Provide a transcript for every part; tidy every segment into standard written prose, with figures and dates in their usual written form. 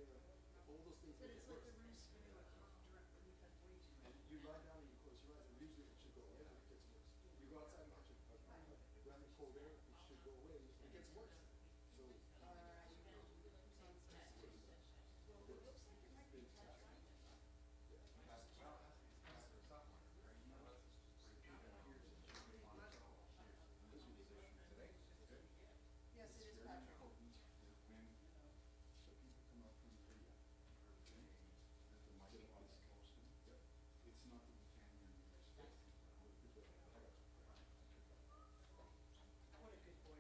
there, all those things But make it it's like worse. the room spinning, like you've had way too And much. you lie down and you close your eyes, and usually it should go away, but it gets worse. You go outside and catch a brand new cold air, it should go away, it gets worse. So, Sounds bad. Well, it looks like it might be touching. Yes, it is Patrick. so people come up from Korea. It's not that we can't hear you. What a good boy.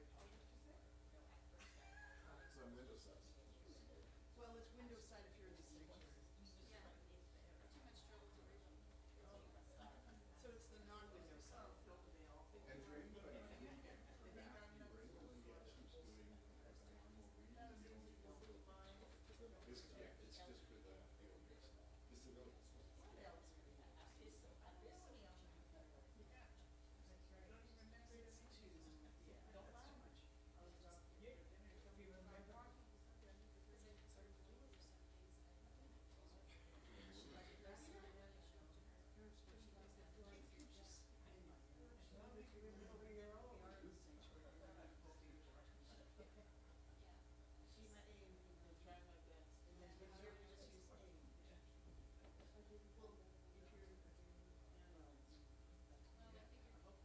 So on Windows side. Well, it's Windows side if you're in the sanctuary. So it's the non-Windows side. And for anybody, for the asking for anyone else who's doing normal reading, you don't need to go. This, yeah, it's just for the OBS. This is the It's too, yeah, that's too much.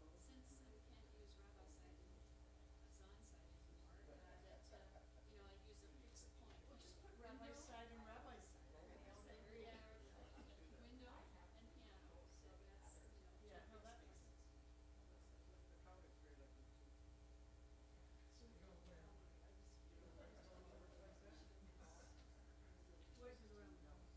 Since we can't use rabbi side and Zon side anymore, I'd use a fixed point. Well, just put rabbi side and rabbi side. Yeah, window and piano, so that's, Yeah, no, that makes sense. sense. So we go around. Voices around the house.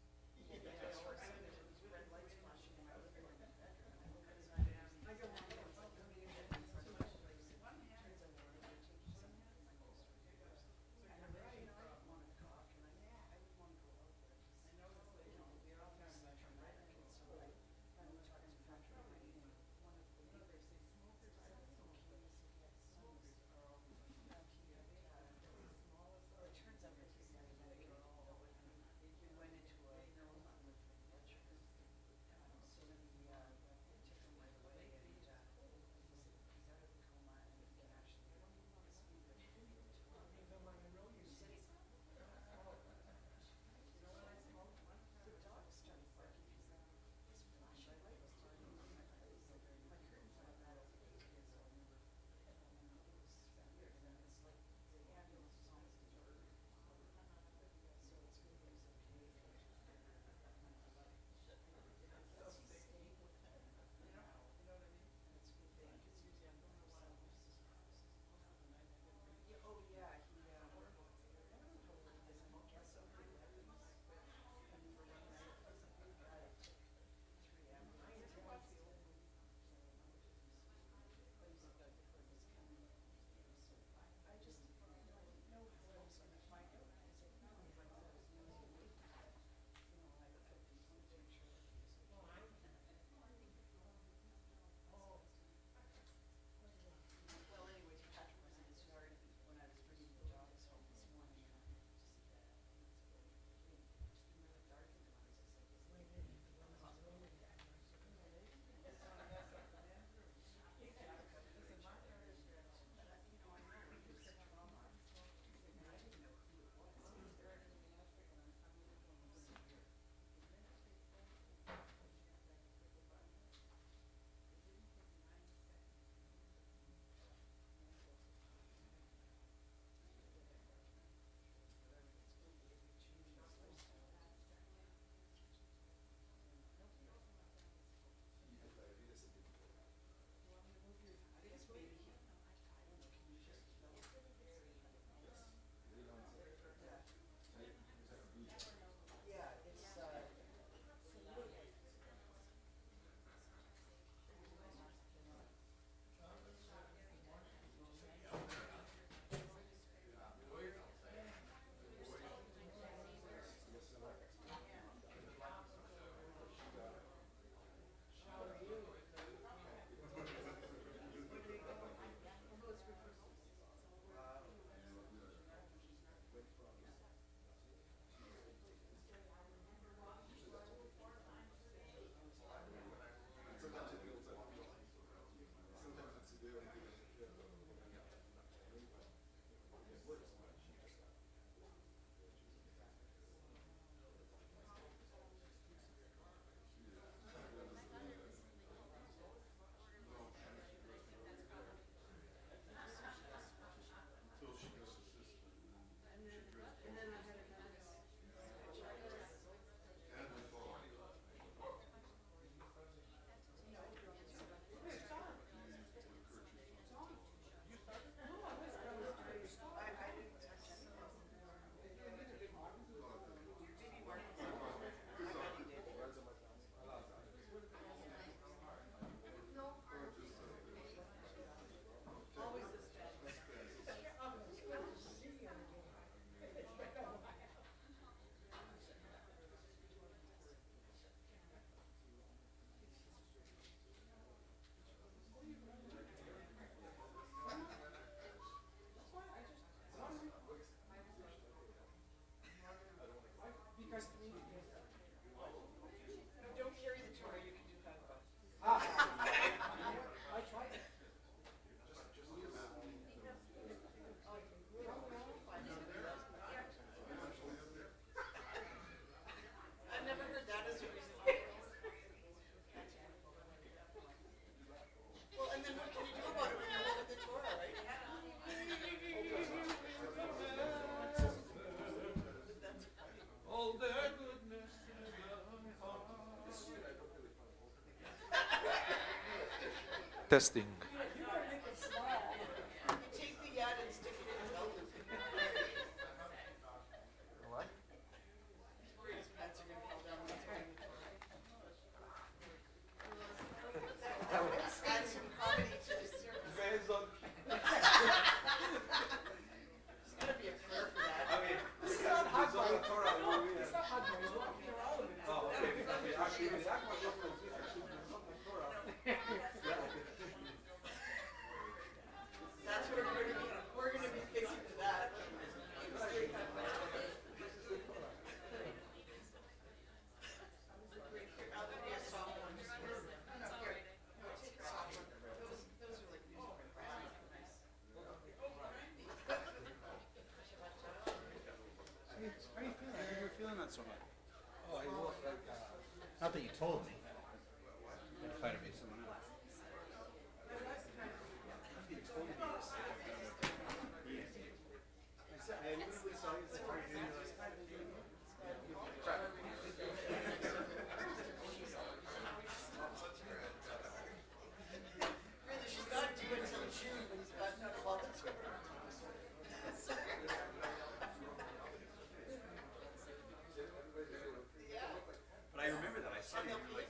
Testing. Take the yad and stick it in his belt loop. What? His pants are gonna fall down when he's wearing the Torah. Add some comedy to the service. There's gotta be a prayer for that. It's not hot. It's not hot. He's walking around. Oh, okay. Actually, That's what we're gonna be fixing to that. There'll be a soft one. Here. No, take a soft one. Those are like newspaper prizes. How you feeling? I think you're feeling that so much. Oh, I look like, Not that you told me. it might have been someone else. You told me this. I literally saw you before you knew this. Really, she's not due until June when he's gotten out of all the Torah. But I remember that. I saw you. You were like,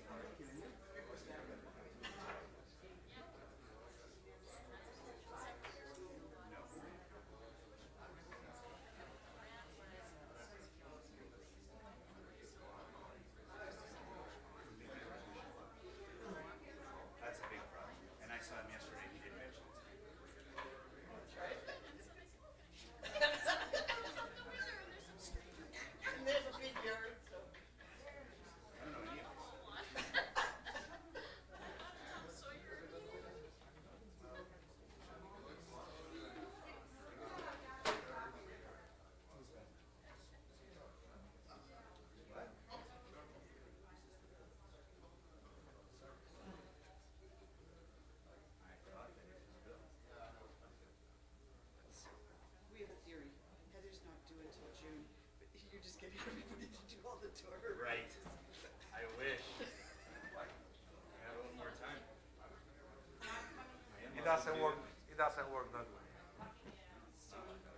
that's a big problem. And I saw him yesterday. He didn't mention it to me. And there's a big yard, so. I don't know any of this. We have a theory. Heather's not due until June, but you're just getting everybody to do all the Torah. Right. I wish. I have a little more time. It doesn't work. It doesn't work that way.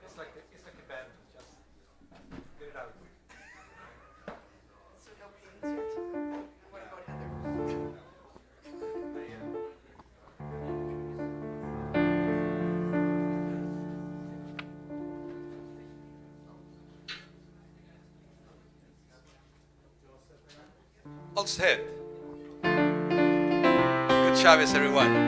It's like a band. Just get it out. So no pains yet. What about Heather? All set. Good Shabbos, everyone.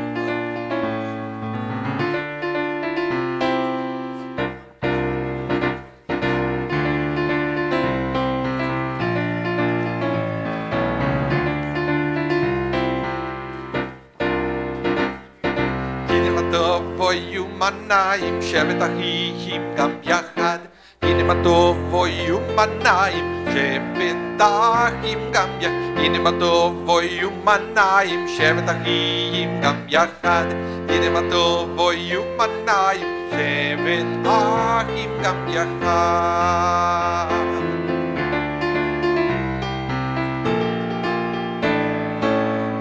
היו מניים, שבט אחים גם יחד. הנה מה טוב, היו מניים, שבט אחים גם יחד. הנה מה טוב, היו מניים, שבט אחים גם יחד. הנה מה טוב, היו מניים, שבט אחים גם יחד.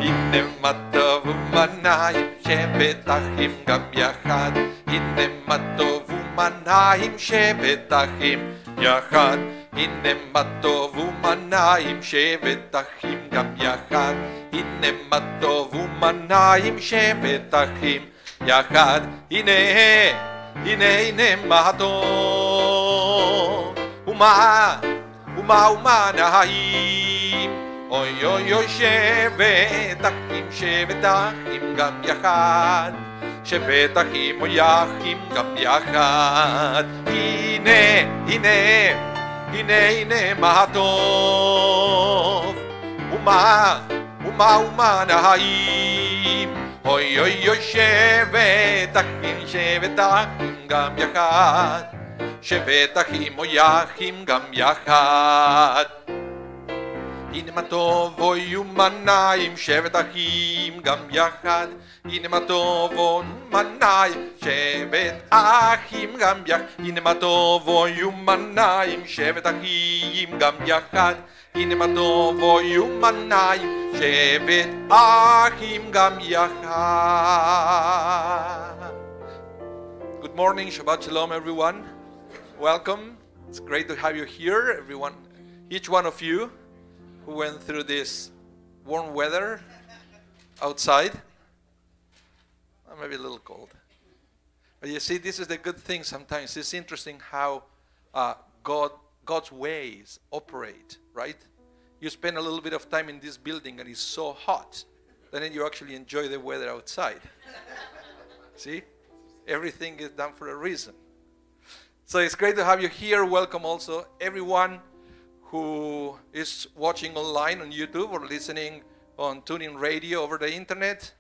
הנה מה טוב ומניים, שבט אחים גם יחד. הנה מה טוב ומניים, שבט אחים יחד. הנה מה טוב ומניים, שבט אחים גם יחד. הנה מה טוב ומניים, שבט אחים יחד. הנה, הנה, הנה מה טוב ומניים. אוי אוי אוי שבט אחים, שבט אחים גם יחד. שבט אחים אוי אחים גם יחד. הנה, הנה, הנה, הנה מה טוב ומנעים. אוי אוי אוי שבט אחים, שבט אחים גם יחד. שבט אחים אוי אחים גם יחד. הנה מה טוב אוי ומנעים שבט אחים גם יחד הנה מה טוב אוי ומנעים שבט אחים גם יחד הנה מה טוב אוי ומנעים שבט אחים גם יחד הנה מה טוב אוי ומנעים שבט אחים גם יחד. Good morning, Shabbat Shalom everyone. Welcome. It's great to have you here, everyone, each one of you who went through this warm weather outside. Maybe a little cold. But you see, this is the good thing sometimes. It's interesting how God's ways operate, right? You spend a little bit of time in this building and it's so hot, then you actually enjoy the weather outside. See? Everything is done for a reason. So it's great to have you here. Welcome also everyone who is watching online on YouTube or listening on tuning radio over the internet.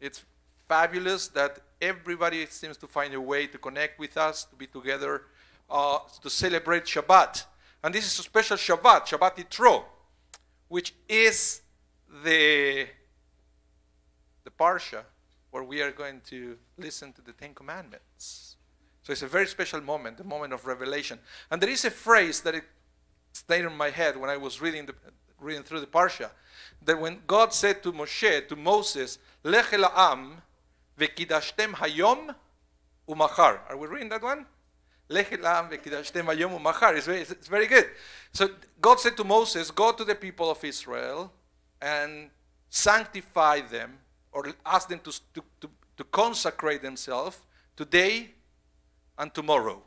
It's fabulous that everybody seems to find a way to connect with us, to be together, to celebrate Shabbat. And this is a special Shabbat, Shabbat Yitro, which is the Parsha where we are going to listen to the Ten Commandments. So it's a very special moment, the moment of revelation. And there is a phrase that it stayed in my head when I was reading through the Parsha, that when God said to Moses, Lech el ha'am v'kidashtem hayom u'machar. Are we reading that one? Lech el ha'am v'kidashtem hayom u'machar. It's very good. So God said to Moses, go to the people of Israel and sanctify them, or ask them to consecrate themselves today and tomorrow.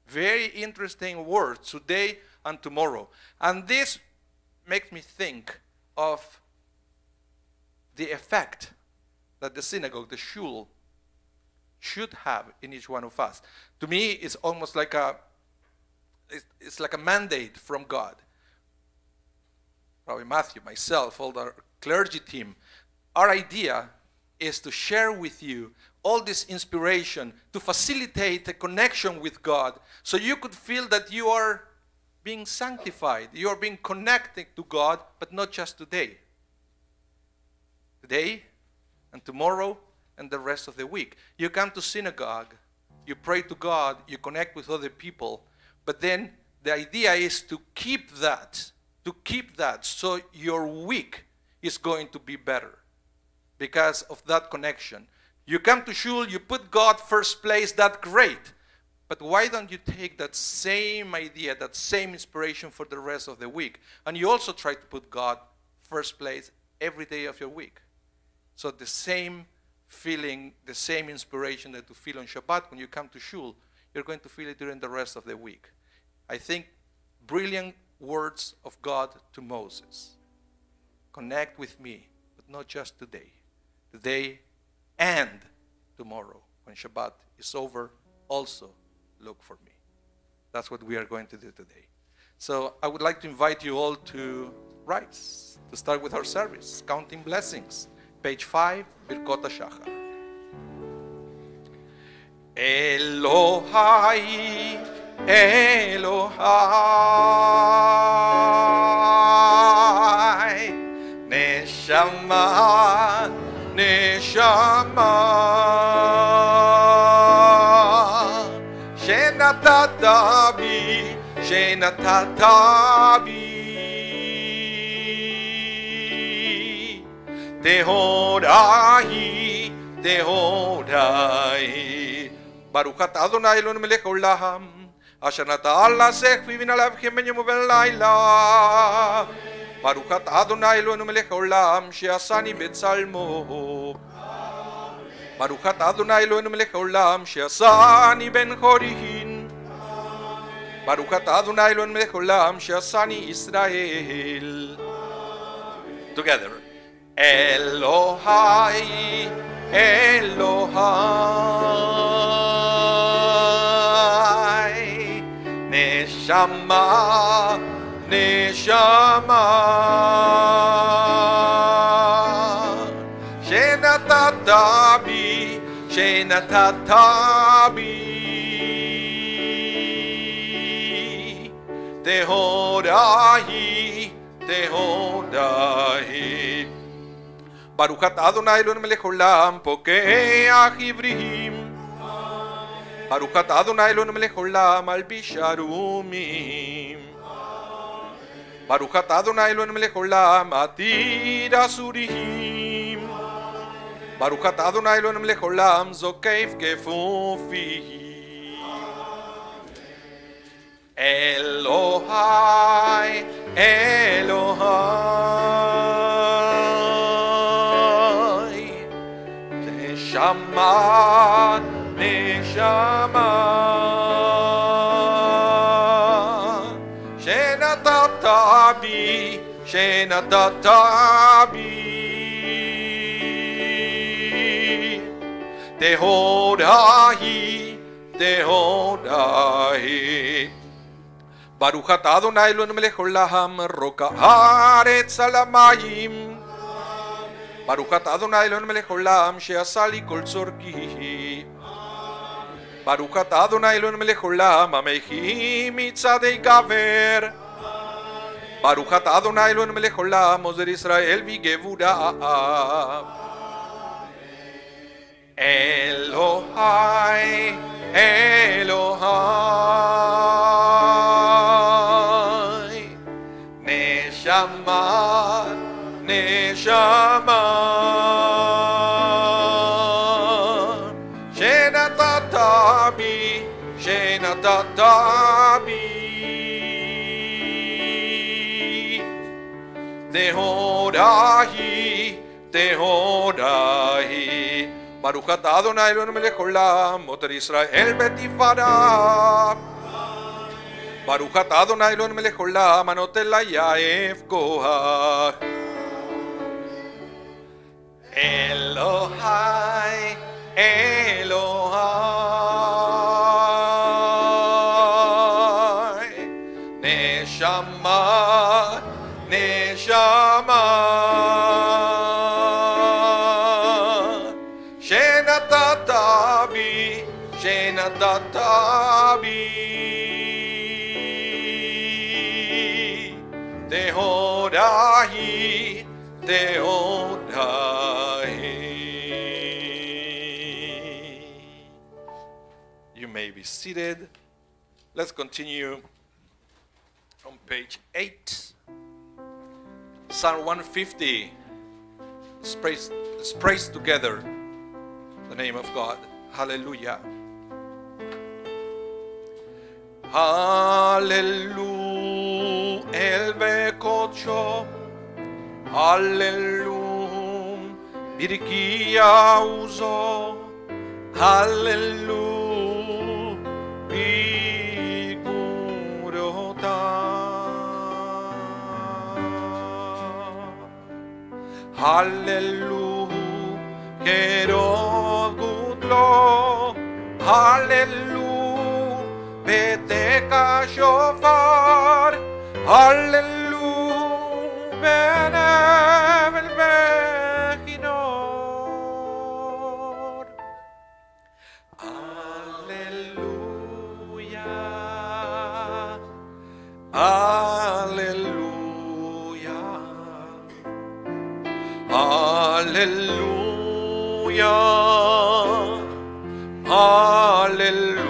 Very interesting words, today and tomorrow. And this makes me think of the effect that the synagogue, the shul, should have in each one of us. To me, it's almost like it's like a mandate from God. Probably Matthew, myself, all the clergy team. Our idea is to share with you all this inspiration to facilitate a connection with God so you could feel that you are being sanctified, you are being connected to God, but not just today. Today and tomorrow and the rest of the week. You come to synagogue, you pray to God, you connect with other people, but then the idea is to keep that so your week is going to be better. Because of that connection. You come to shul, you put God first place, that's great. But why don't you take that same idea, that same inspiration for the rest of the week? And you also try to put God first place every day of your week. So the same feeling, the same inspiration that you feel on Shabbat when you come to shul, you're going to feel it during the rest of the week. I think brilliant words of God to Moses. Connect with me, but not just today. Today and tomorrow, when Shabbat is over, also look for me. That's what we are going to do today. So I would like to invite you all to rise, to start with our service, Counting Blessings, page 5, Birkot HaShachar. Elohai, Elohai, Neshama, Neshama, Shenatata bi, Shenatata bi, Tehorai, Tehorai, Baruch atah Adonai Eloheinu melech haolam, asher natan la'asech v'ivin alav ben yom uben layla. Baruch atah Adonai Eloheinu melech haolam, she'asani betzalmo. Baruch atah Adonai Eloheinu melech haolam, she'asani ben chorin. Baruch atah Adonai Eloheinu melech haolam, she'asani Israel. Together. Elohai, Elohai, Neshama, Neshama, Shenatata bi, Shenatata bi, Tehorai, Tehodai. Baruch atah Adonai Eloheinu melech olam pokeach ivrim. Baruch atah Adonai Eloheinu melech olam malbish arumim. Baruch atah Adonai Eloheinu melech olam atir asurihim. Baruch atah Adonai Eloheinu melech olam zokef kefufihim. Elohai, Elohai, Neshama, Neshama, Shenatata bi, Shenatata bi, Tehodahi, Tehodahi. Baruch atah Adonai Eloheinu melech olam roka haaretz alamayim. Baruch atah Adonai Eloheinu melech olam she'asa li kol tzorki. Baruch atah Adonai Eloheinu melech olam hamechi mitzadei gaver. Baruch atah Adonai Eloheinu melech olam ozer Israel v'gevurah. Elohai, Elohai, Neshama, Neshama, Shenatata bi, Shenatata bi, Tehodahi, Tehodahi. Baruch atah Adonai Eloheinu melech olam oter Israel betifara. Baruch atah Adonai Eloheinu melech olam anotel layaef koach. Elohai, Elohai, Neshama, Neshama, Shenatata bi, Shenatata bi, Tehodahi, Tehodahi. You may be seated. Let's continue on page 8. Psalm 150. Let's praise together the name of God. Hallelujah. Hallelujah. El bekocho. Hallelujah. Birkia uzo. Hallelujah. Bigurota. Hallelujah. Kerov gudlo. Hallelujah. Beteka shofar. Hallelujah. Benevel vechinor. Hallelujah. Hallelujah. Hallelujah. Hallelujah.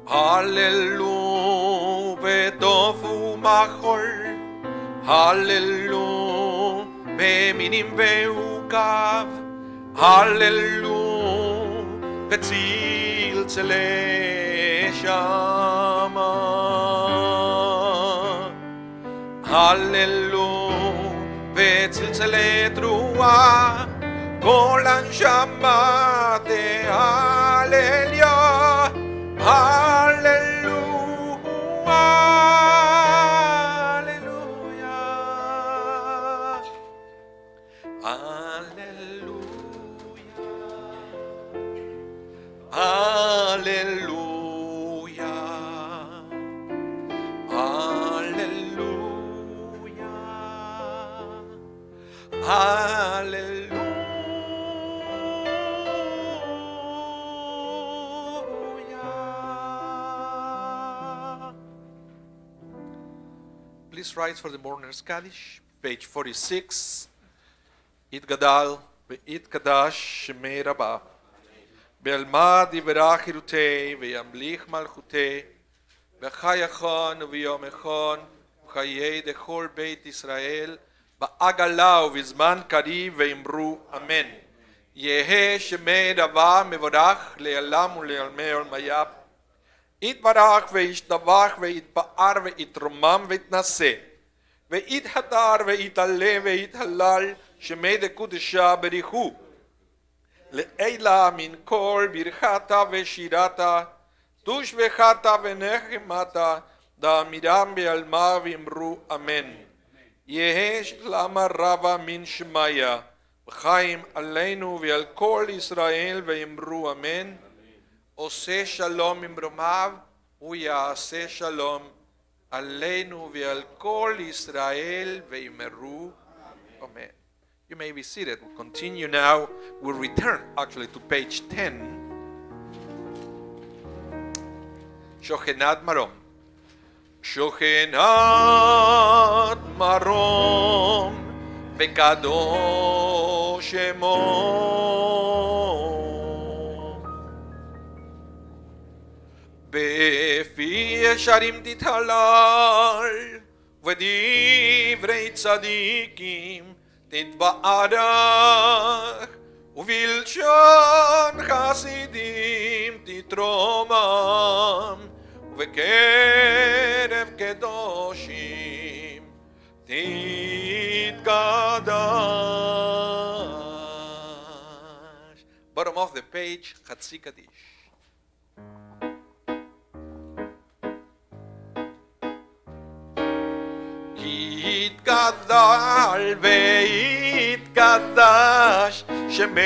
Hallelujah. Betofu machol. Hallelujah. Beminim veukav. Hallelujah. Betzil tzele shama. Hallelujah. Betzil tzele trua. Kolan shama de Hallelujah. Hallelujah. Hallelujah. Hallelujah. Hallelujah. Please rise for the mourner's Kaddish, page 46. יתגדל ויתקדש שמי רבה, בעלמא דברה חירותי וימליך מלכותי, בחי אחון וביום אחון וחיי דכל בית ישראל, בעגלה ובזמן קריב ואמרו אמן. יהא שמי רבה מבורך לעולם ולעולמי עולמיה, יתברך וישתבח ויתפאר ויתרומם ויתנשא, ויתהדר ויתעלה ויתהלל, שמי דקודשה בריחו, לעילה מן כל ברכתה ושירתה, תושבחתה ונחמתה, דאמירם בעלמא ואמרו אמן. יהא שלמה רבה מן שמיה, וחיים עלינו ועל כל ישראל ואמרו אמן. עושה שלום ממרומיו, הוא יעשה שלום עלינו ועל כל ישראל ואמרו amen. You may be seated. We'll continue now. We'll return actually to page 10. Shochenat Marom. Shochenat Marom Vekadosh Shemo Befi Yesharim Tithalal V'divrei tzadikim תתברך ובלשון חסידים תתרומם ובקרב קדושים תתקדש. Bottom of the page, חצי קדיש. יתגדל ויתקדש שמי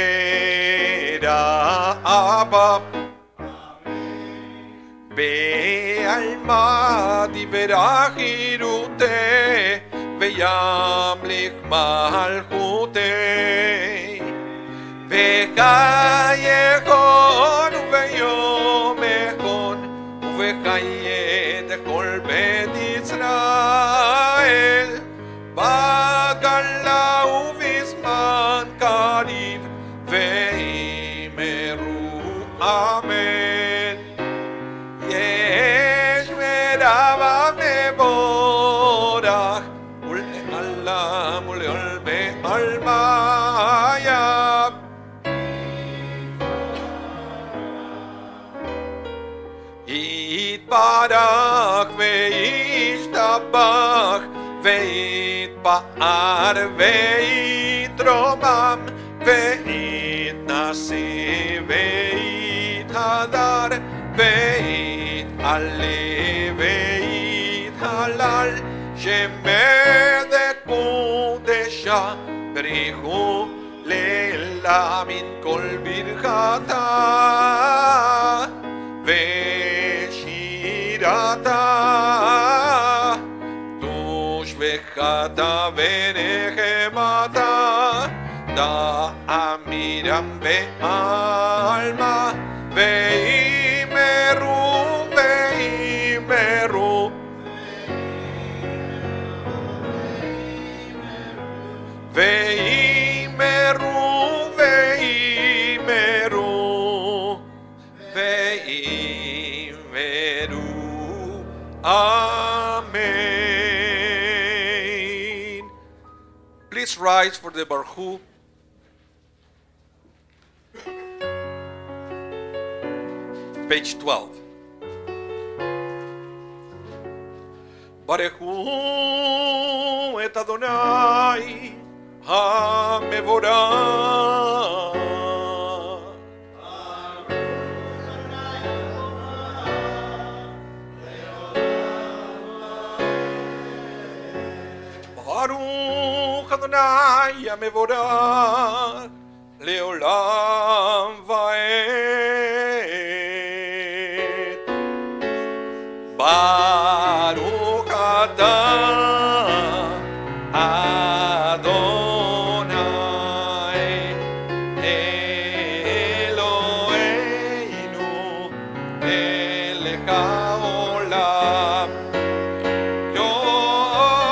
רבה, בעלמא דברה חירותי וימליך מלכותי, בחייכון וביום אחון ובחיי כל בית ישראל, בגלה ובזמן קריב ואמרו אמן. יש ורבה מבורך ולעולם ולעולמי עולמיה, יתברך וישתבח ויתפאר ויתרומם ויתנשא ויתהדר ויתעלה ויתהלל, שמי דקודשה בריחו לעילה מן כל ברכתה ושירתה, תושבחתה ונחמתה, דאמירם בעלמא ואמרו ואמרו ואמרו ואמרו ואמרו amen. Please rise for the Baruch. Page 12. Baruchu et Adonai HaMevorach. Baruch Adonai HaMevorach לעולם ועד. ברוך אתה אדוני אלוהינו מלך העולם. יום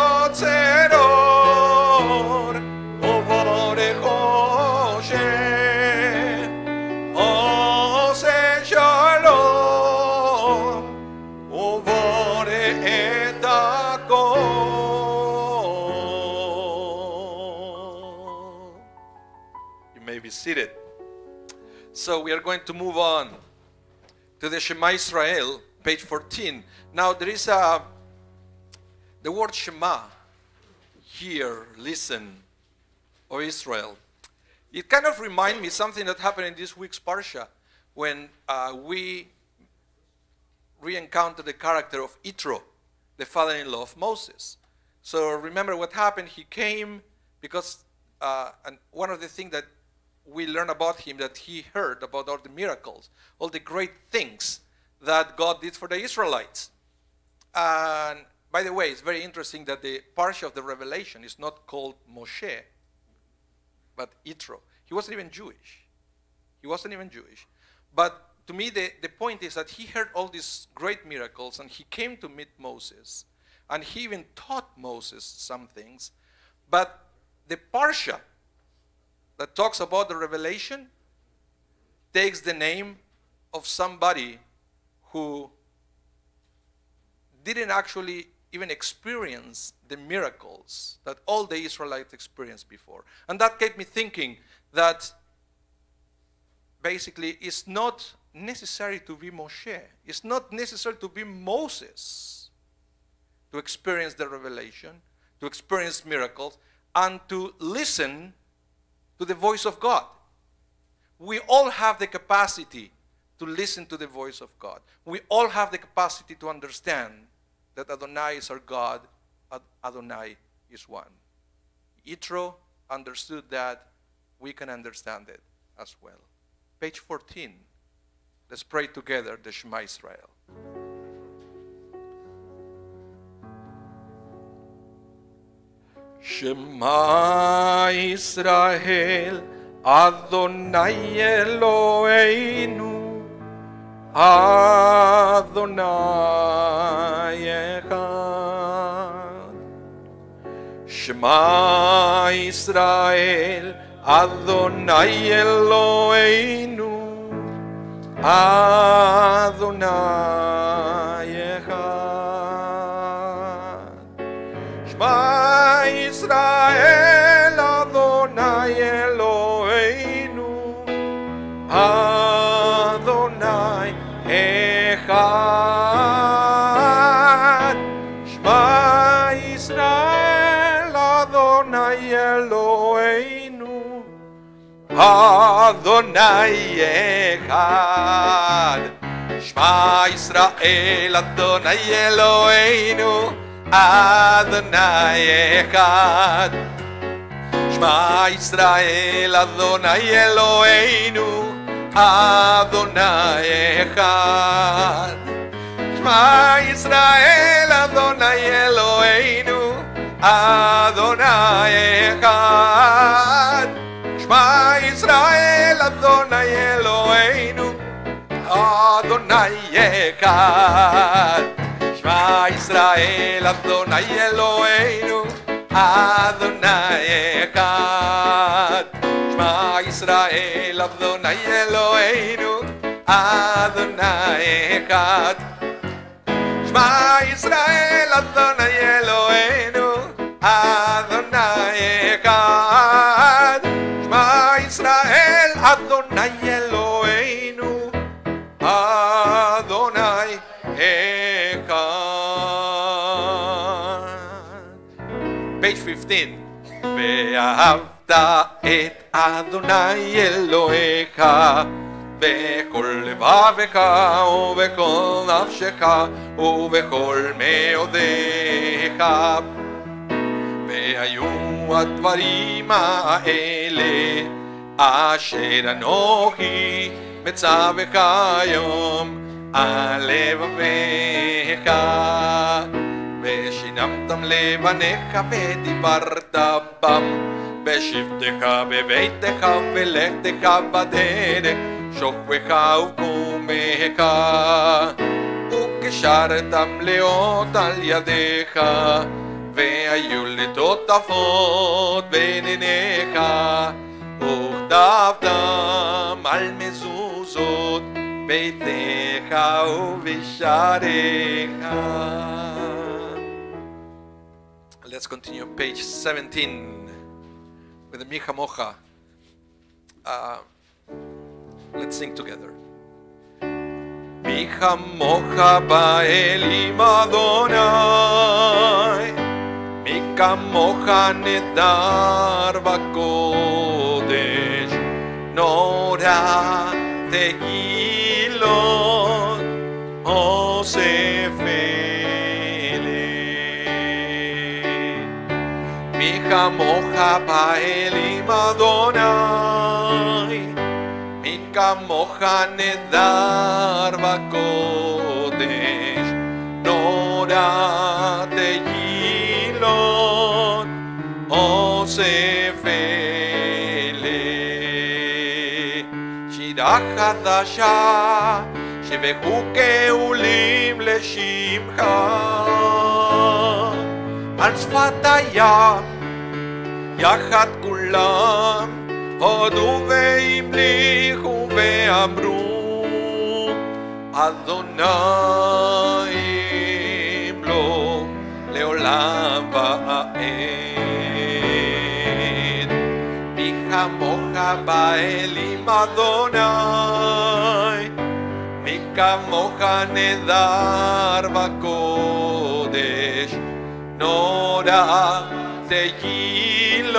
seated. So we are going to move on to the Shema Israel, page 14. Now there is the word Shema here, listen, O Israel. It kind of reminds me something that happened in this week's Parsha when we re-encountered the character of Yitro, the father-in-law of Moses. So remember what happened. He came because, and one of the things that we learn about him, that he heard about all the miracles, all the great things that God did for the Israelites. And by the way, it's very interesting that the Parsha of the Revelation is not called Moshe, but Yitro. He wasn't even Jewish. But to me, the point is that he heard all these great miracles, and he came to meet Moses, and he even taught Moses some things. But the Parsha that talks about the revelation takes the name of somebody who didn't actually even experience the miracles that all the Israelites experienced before. And that kept me thinking that basically it's not necessary to be Moshe. It's not necessary to be Moses to experience the revelation, to experience miracles, and to listen to the voice of God. We all have the capacity to listen to the voice of God. We all have the capacity to understand that Adonai is our God, Adonai is one. Yitro understood that. We can understand it as well. Page 14. Let's pray together the Shema Israel. Shema Israel, Adonai Eloheinu, Adonai Echad. Shema Israel, Adonai Eloheinu, Adonai Echad. Shema Israel, Adonai Eloheinu, Adonai Echad. Shema Israel, Adonai Eloheinu, Adonai Echad. Shema Israel, Adonai Eloheinu, Adonai Echad. Shema Israel, Adonai Eloheinu, Adonai Echad. Shema Israel, Adonai Eloheinu, Adonai Echad. Shema Israel, Adonai Eloheinu, Adonai Echad. Shema Israel, Adonai Eloheinu, Adonai Echad. Shema Israel, Adonai Eloheinu, Adonai Echad. Shema Israel, Adonai Eloheinu, Adonai Echad. Shema Israel, Adonai Eloheinu, Adonai Echad. Page 15. ואהבת את אדוני אלוהיך בכל לבבך ובכל נפשך ובכל מאודיך. והיו הדברים האלה אשר אנוכי מצווך היום על לבביך. ושינמתם לבניך ודיברת בם בשבתך בביתך ולכתך בדרך שוכבך וקומך וקשרתם לאות על ידיך והיו לטוטפות בין עיניך וכתבתם על מזוזות ביתך ובשעריך. Let's continue on page 17 with the Mi Chamocha. let's sing together. Mi chamocha ba'elim Adonai, mi kamocha nedar v'kodesh, nora tehilot osef eleh. Mi chamocha ba'elim Adonai, mi kamocha nedar v'kodesh, nora tehilot osef eleh. Shira chadasha shebechu keulim leshimcha al sfat hayam yachad kulam הודו והמליכו ואמרו אדוני ימלוך לעולם ועד. מי כמוך באלים אדוני, מי כמוך נדר בקודש, נורא תהילות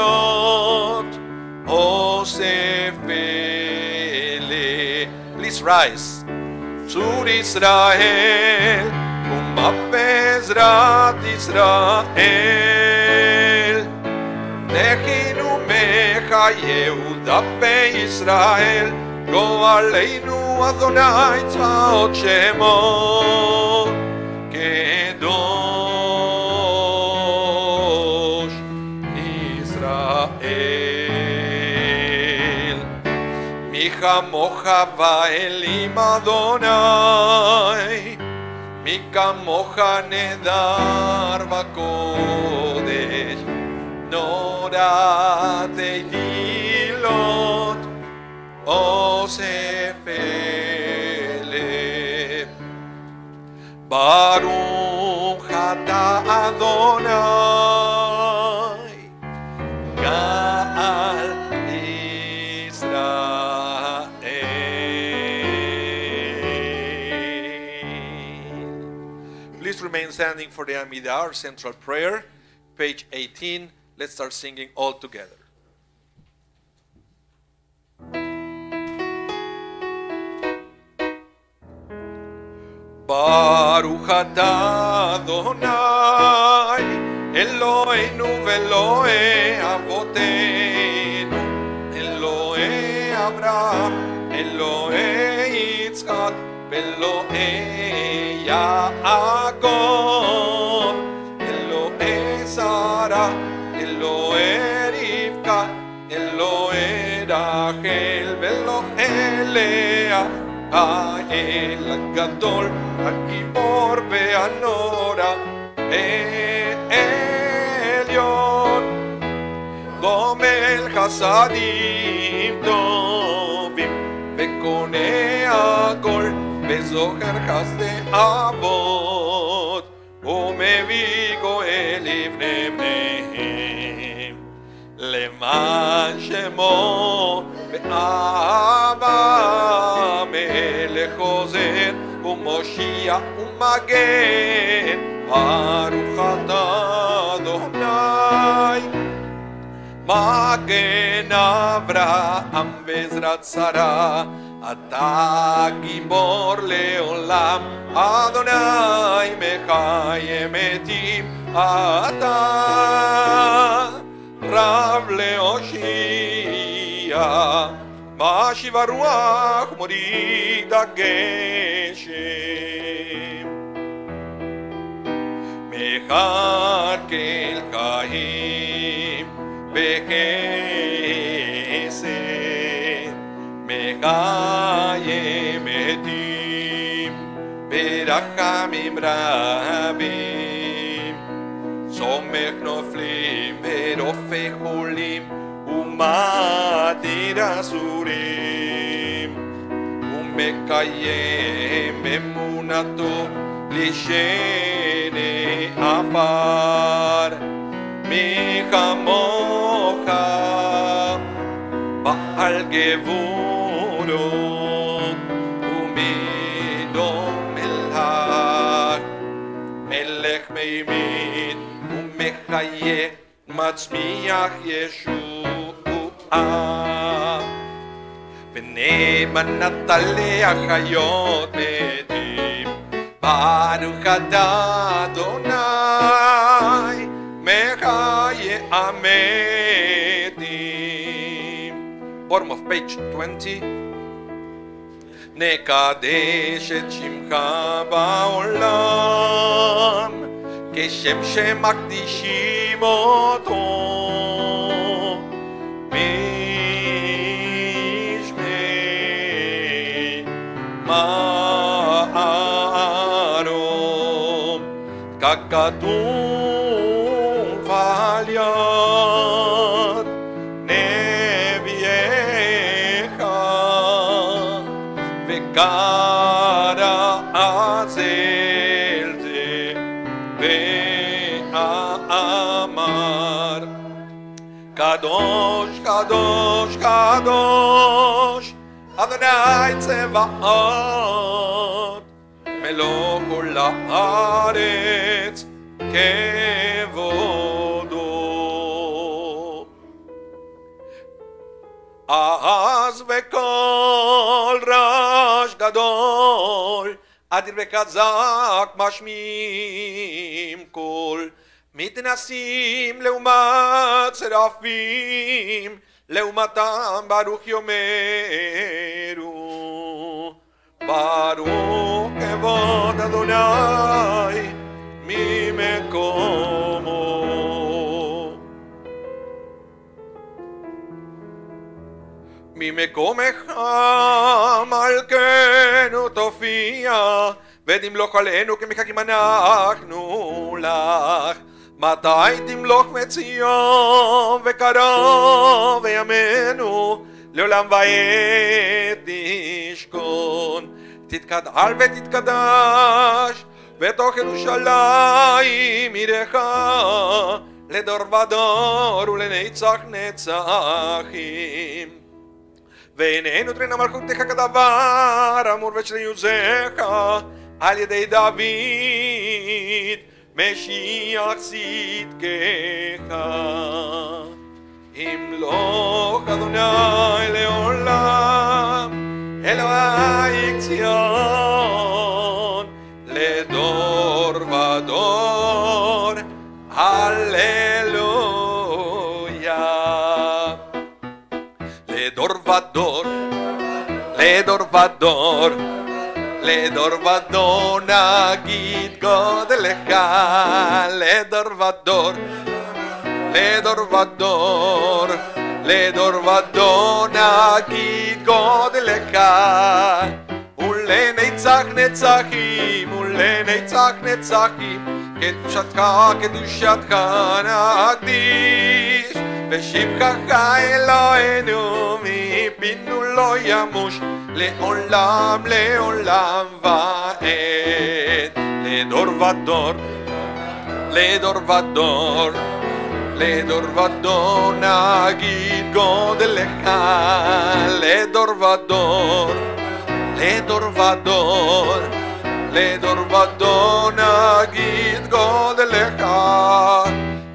Osef Eleh. Please rise. Sur Israel, Uma Bezrat Israel. Techinu Mecha Yehuda Pe Israel. Go Aleinu Adonai Tzvaot Shemo Kedosh Israel. Mi chamocha ba'elim Adonai, mi kamocha nedar v'kodesh, nora tehilot osef eleh. Baruch ata Adonai Ga'al Please remain standing for the Amidah, our central prayer, page 18. Let's start singing all together. Baruch atah Adonai, Eloheinu ve'Elohei avoteinu, Elohei Avraham, Elohei Yitzchak, Elohei Yaakov, Elohei Sarah, Elohei Rivka, Elohei Rachel, Elohei Lea, האל הגדול, הגיבור והנורא, העליון, גומל חסדים טובים, וקונה הכל, וזוכר חסדי אבות, ומביא גואל לבני בניהם, למען שמו באהבה מלך עוזר ומושיע ומגן. ברוך אתה אדוני מגן אברהם בעזרת שרה, אתה גיבור לעולם, אדוני מחיה מתים, אתה רב להושיע, משיב הרוח מוריד הגשם, מכלכל חיים בחסד, מחיה מתים ברחמים רבים, סומך נופלים ורופא חולים ומתיר אסורים, ומקיים אמונתו לשני עפר. מי כמוך בעל על גבורות ומידום מלך מלך מימין ומחיה מצמיח ישועה ונאמנת להחיות מתים ברוך אתה אדוני מחיה המתים. bottom of page 20 נקדש את שמך בעולם כשם שמקדישים אותו משמי מערום ככתוב על יד נביאך וקרא אל זה ואמר קדוש קדוש קדוש אדוני צבאות מלוא כל הארץ כבודו. אז בקול רעש גדול אדיר וחזק משמיעים קול מתנסים לעומת שרפים לעומתם ברוך יאמרו ברוך כבוד אדוני ממקומו. ממקומך מלכנו תופיע ותמלוך עלינו כמחכים אנחנו לך. מתי תמלוך מציון וקרוב ימינו לעולם ועד תשכון. תתגדל ותתקדש בתוך ירושלים עירך לדור ודור ולנצח נצחים. ועינינו תרנה מלכותך כדבר אמור ושליוזך על ידי דוד משיח צדקך. ימלוך אדוני לעולם אלוהי ציון לדור ודור הללויה. לדור ודור לדור ודור לדור ודור נגיד גודלך לדור ודור לדור ודור לדור ודור נגיד גודלך ולנצח נצחים ולנצח נצחים קדושתך קדושתך נקדיש ושבחך אלוהינו מפינו לא ימוש לעולם לעולם ועד. לדור ודור לדור ודור לדור ודור נגיד גודלך לדור ודור לדור ודור לדור ודור נגיד גודלך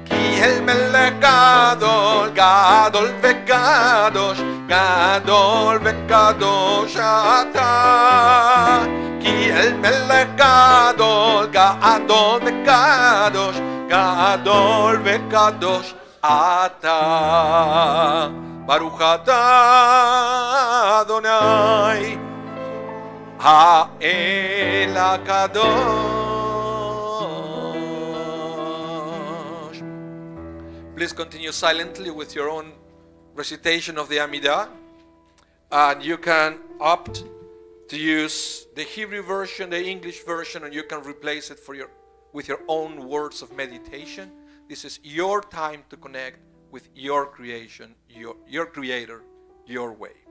כי אל מלך גדול גדול וקדוש גדול וקדוש אתה. כי אל מלך גדול גדול וקדוש גדול וקדוש אתה. ברוך אתה אדוני האל הקדוש. Please continue silently with your own recitation of the Amidah, and you can opt to use the Hebrew version, the English version, and you can replace it with your own words of meditation. This is your time to connect with your creation, your creator, your way.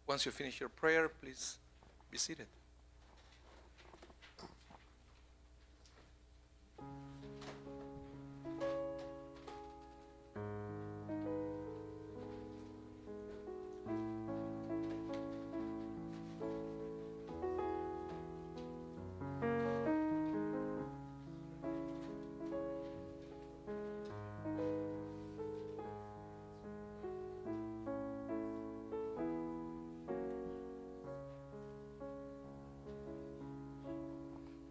Once you finish your prayer, please be seated.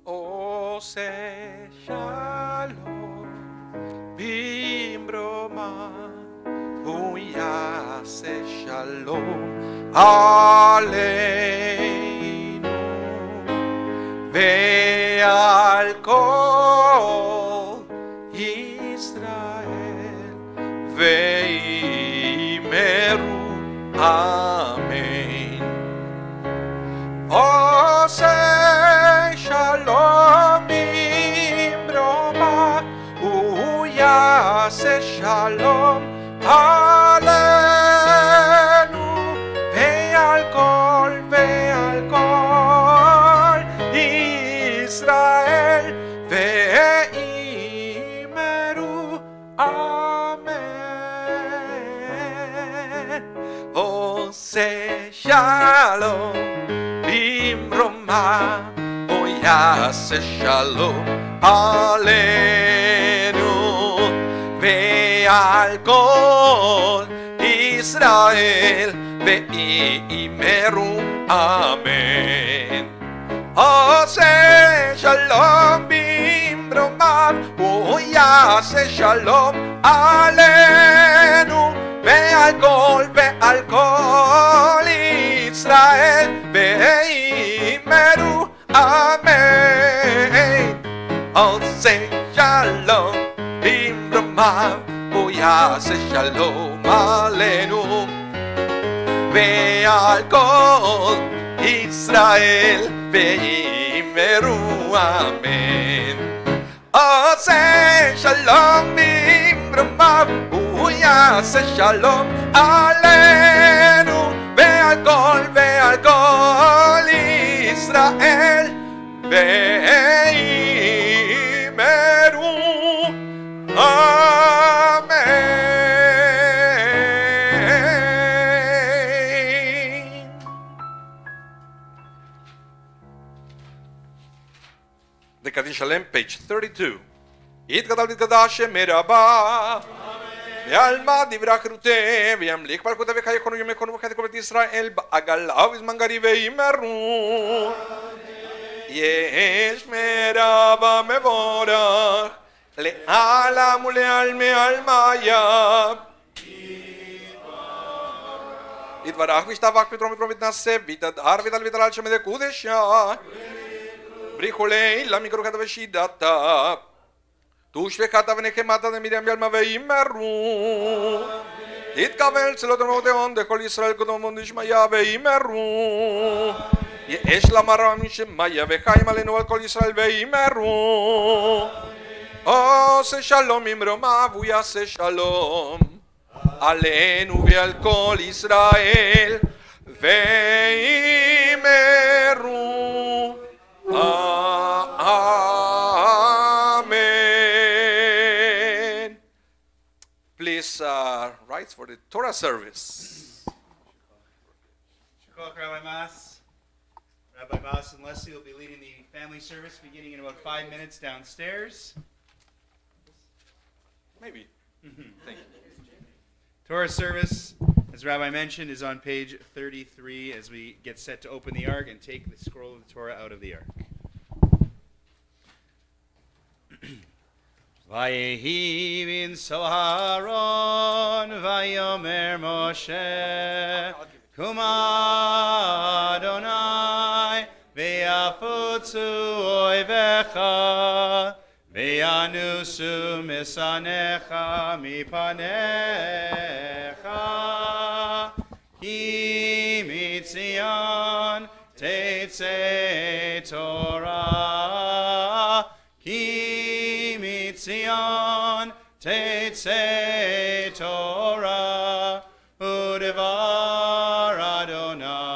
Ose shalom bimbroma uyase shalom aleinu ve'al kol Israel ve'imeru amen. Ose shalom imbroma uyase shalom alenu ve'al kol Israel ve'imeru amen. Ose shalom bimbroma uyase shalom alenu ve'al kol Israel ve'imeru amen. Ose shalom bimbroma uyase shalom alenu ve'al kol Israel ve'imeru amen. Ose shalom bimbroma uyase shalom alenu ve'al kol Israel ve'imeru amen. Ose shalom bimbroma uyase shalom alenu ve'al kol Israel ve'imeru amen. The Kaddish Shalem, page 32. יתגדל ותתגדל שמי רבה ועלמא דברה חירותי וימליך מלכותה וחיי קונו ימי קונו וחיי כל בית ישראל בעגלה ובזמן גרי וימרו יש מרבה מבורך לעלם ולעלמי עלמיה יתברך וישתבח פתרום ופרום יתנשא ויתהדר ויתהלל שמי קודשה בריחו לילה מקרוכתה ושידתה תושבחת ונחמת מרים ילמה וימרו תתקבל צלות ומותיון דכל ישראל קדום ונשמיה וימרו יש למראה משמיה וחיים עלינו על כל ישראל וימרו עושה שלום ממרומיו הוא יעשה שלום עלינו ועל כל ישראל וימרו amen. Please rise for the Torah service. Shukok, Rabbi Mas. Rabbi Mas and Leslie will be leading the family service beginning in about 5 minutes downstairs. Maybe. Thank you. Torah service, as Rabbi mentioned, is on page 33 as we get set to open the ark and take the scroll of the Torah out of the ark. Vayehi bin Soharon, Vayomer Moshe, Kuma Adonai, Ve'afutzu oivecha, Ve'anusu misanecha mipanecha, Ki mitzion tetzei Torah, Ki mitzion tetzei Torah, Udevar Adonai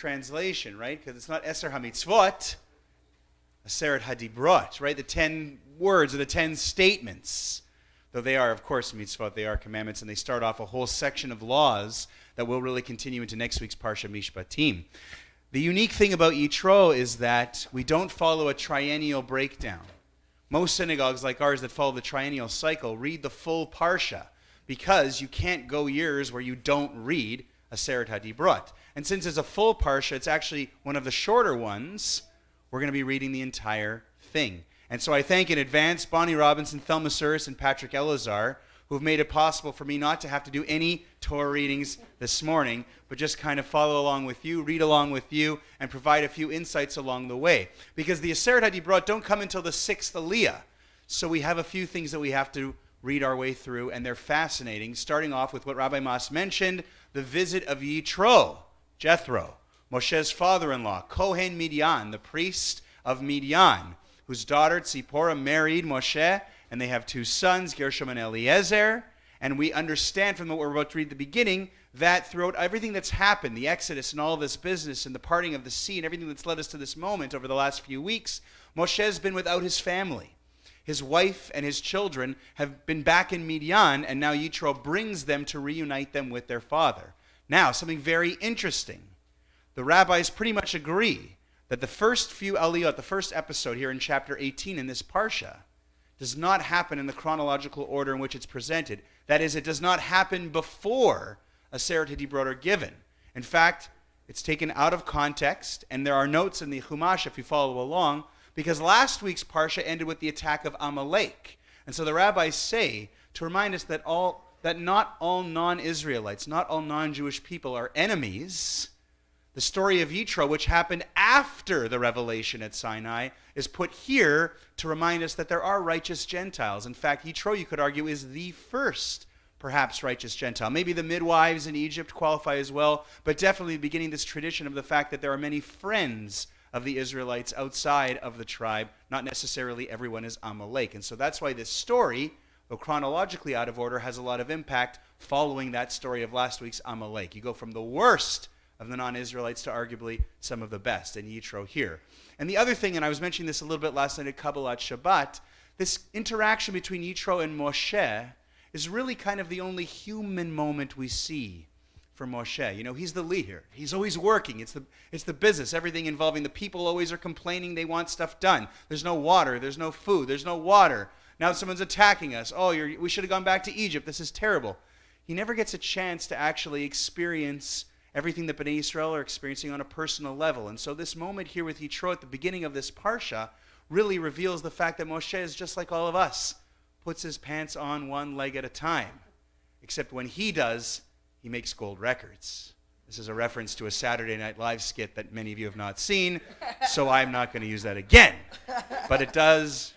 translation, right? Because it's not Eser HaMitzvot, Aseret HaDibrot, right? The 10 words or the 10 statements. Though they are, of course, mitzvot, they are commandments, and they start off a whole section of laws that will really continue into next week's Parsha Mishpatim. The unique thing about Yitro is that we don't follow a triennial breakdown. Most synagogues like ours that follow the triennial cycle read the full Parsha because you can't go years where you don't read Aseret HaDibrot. And since it's a full Parsha, it's actually one of the shorter ones, we're going to be reading the entire thing. And so I thank in advance Bonnie Robinson, Thelma Suris, and Patrick Elazar, who have made it possible for me not to have to do any Torah readings this morning, but just kind of follow along with you, read along with you, and provide a few insights along the way. Because the Aseret HaDibrot don't come until the 6th Aliyah. So we have a few things that we have to read our way through, and they're fascinating, starting off with what Rabbi Mas mentioned, the visit of Yitro, Jethro, Moshe's father-in-law, Kohen Midyan, the priest of Midyan, whose daughter Tzipporah married Moshe, and they have 2 sons, Gershom and Eliezer. And we understand from what we're about to read at the beginning that throughout everything that's happened, the Exodus and all this business and the parting of the sea and everything that's led us to this moment over the last few weeks, Moshe's been without his family. His wife and his children have been back in Midyan, and now Yitro brings them to reunite them with their father. Now, something very interesting. The rabbis pretty much agree that the first few aliyot, the first episode here in chapter 18 in this parsha, does not happen in the chronological order in which it's presented. That is, it does not happen before Aseret HaDibrot are given. In fact, it's taken out of context, and there are notes in the Chumash, if you follow along, because last week's parsha ended with the attack of Amalek. And so the rabbis say, to remind us that not all non-Israelites, not all non-Jewish people are enemies. The story of Yitro, which happened after the revelation at Sinai, is put here to remind us that there are righteous Gentiles. In fact, Yitro, you could argue, is the first, perhaps, righteous Gentile. Maybe the midwives in Egypt qualify as well, but definitely beginning this tradition of the fact that there are many friends of the Israelites outside of the tribe. Not necessarily everyone is Amalek. And so that's why this story, though chronologically out of order, has a lot of impact following that story of last week's Amalek. You go from the worst of the non-Israelites to arguably some of the best, and Yitro here. And the other thing, and I was mentioning this a little bit last night at Kabbalat Shabbat, this interaction between Yitro and Moshe is really kind of the only human moment we see for Moshe. You know, he's the leader. He's always working. It's the business. Everything involving the people always are complaining they want stuff done. There's no water. There's no food. There's no water. Now someone's attacking us. Oh, we should have gone back to Egypt. This is terrible. He never gets a chance to actually experience everything that Bnei Yisrael are experiencing on a personal level. And so this moment here with Yitro at the beginning of this parsha really reveals the fact that Moshe is just like all of us, puts his pants on one leg at a time. Except when he does, he makes gold records. This is a reference to a Saturday Night Live skit that many of you have not seen, so I'm not going to use that again. But it does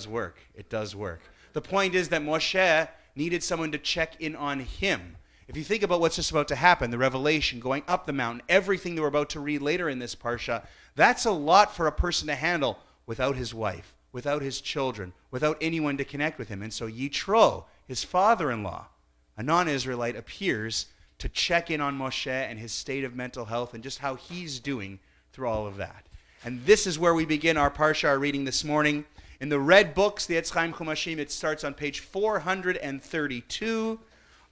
work. It does work. The point is that Moshe needed someone to check in on him. If you think about what's just about to happen, the revelation, going up the mountain, everything that we're about to read later in this parsha, that's a lot for a person to handle without his wife, without his children, without anyone to connect with him. And so Yitro, his father-in-law, a non-Israelite, appears to check in on Moshe and his state of mental health and just how he's doing through all of that. And this is where we begin our parsha, our reading this morning. In the red books, the Etz Chaim Chumashim, it starts on page 432.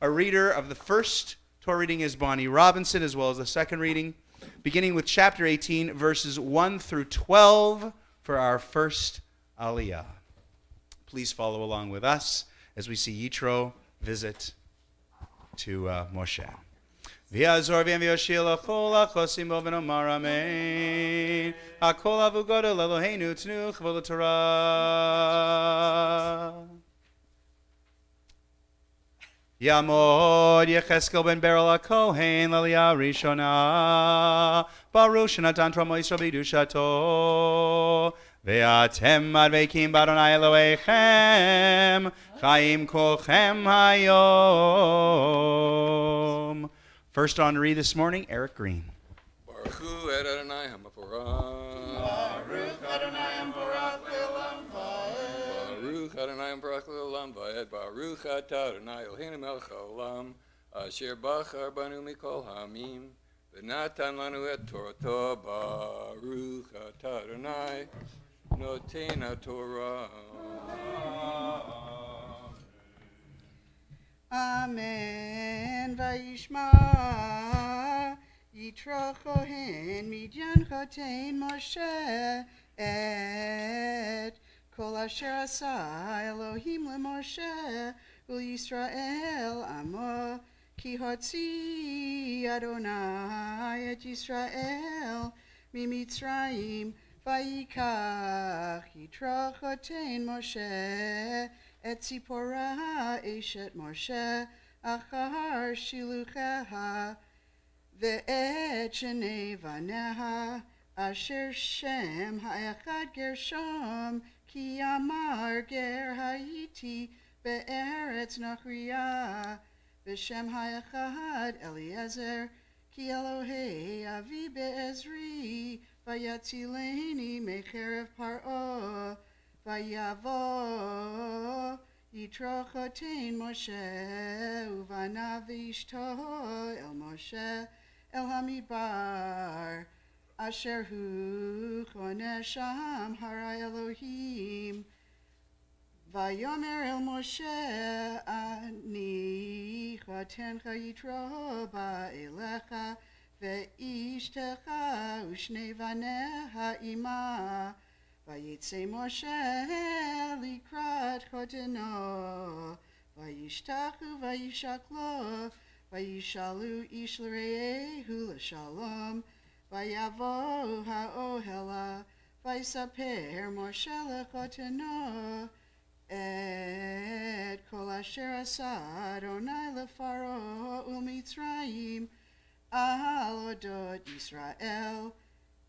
A reader of the first Torah reading is Bonnie Robinson, as well as the second reading, beginning with chapter 18, verses 1 through 12 for our first Aliyah. Please follow along with us as we see Yitro visit to Moshe. V'yazor v'yem v'yoshil l'chol ha'chosim bo v'nomar amen. Ha'kol avu godel Eloheinu tnu chvod l'Torah. Yamod Yecheskel ben Beryl HaKohen l'Aliyah Rishona Baruch Shenatan Torah Yisrael b'Kedushato Ve'atem adveikim b'Adonai Elohechem Chaim kolchem hayom. First on to read this morning, Eric Green. Baruch Hu Adonai HaMaforach. Baruch Adonai Amporach Le'olam Baruch Adonai Baruch Le'olam Va'ed. Baruch Atah Adonai Eloheinu Melech HaOlam Asher Bachar Banu Mikol Hamim V'natan lanu et Torato, Baruch atah Adonai, noten haTorah. Amen. Vayishma Yitro Kohen Midyan Chotein Moshe et Kol Asher Asa Elohim LeMoshe UlYisrael Amo Ki Hotzi Adonai et Yisrael MiMitzrayim Vayikach Yitro Chotein Moshe Et Tzipora Eshet Moshe Achar Shilucheha Ve'et Shnei Vaneha Asher Shem Ha'echad Gershom Ki Amar Ger Hayiti Be'eretz Nachriya V'Shem Ha'echad Eliezer Ki Elohei Avi Be'ezri Vayatzileni Mecherev Paro Vayavo Yitro Chotein Moshe Uvanav Ishto El Moshe El Hamidbar Asher Hu Choneh Sham Hara Elohim Vayomer El Moshe Ani Chotencha Yitro Ba'elecha Ve'ishtecha Ushnei Vaneha Ima Vayitze Moshe likrat choteno, vayishtachu vayishaklo, vayishalu ish l'reyehu l'shalom, vayavo ha'ohela, vayisaper Moshe lechoteno, et kol asher asa Adonai lefaro u'mitzrayim, al odot Yisrael,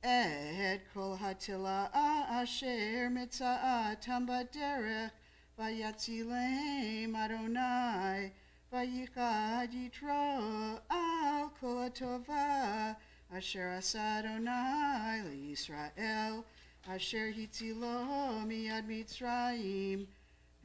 Et kol hatila asher mitza'atam baderech vayatzilem Adonai vayichad Yitro al kol hatova asher asa Adonai leYisrael asher hitzilo miyad Mitzrayim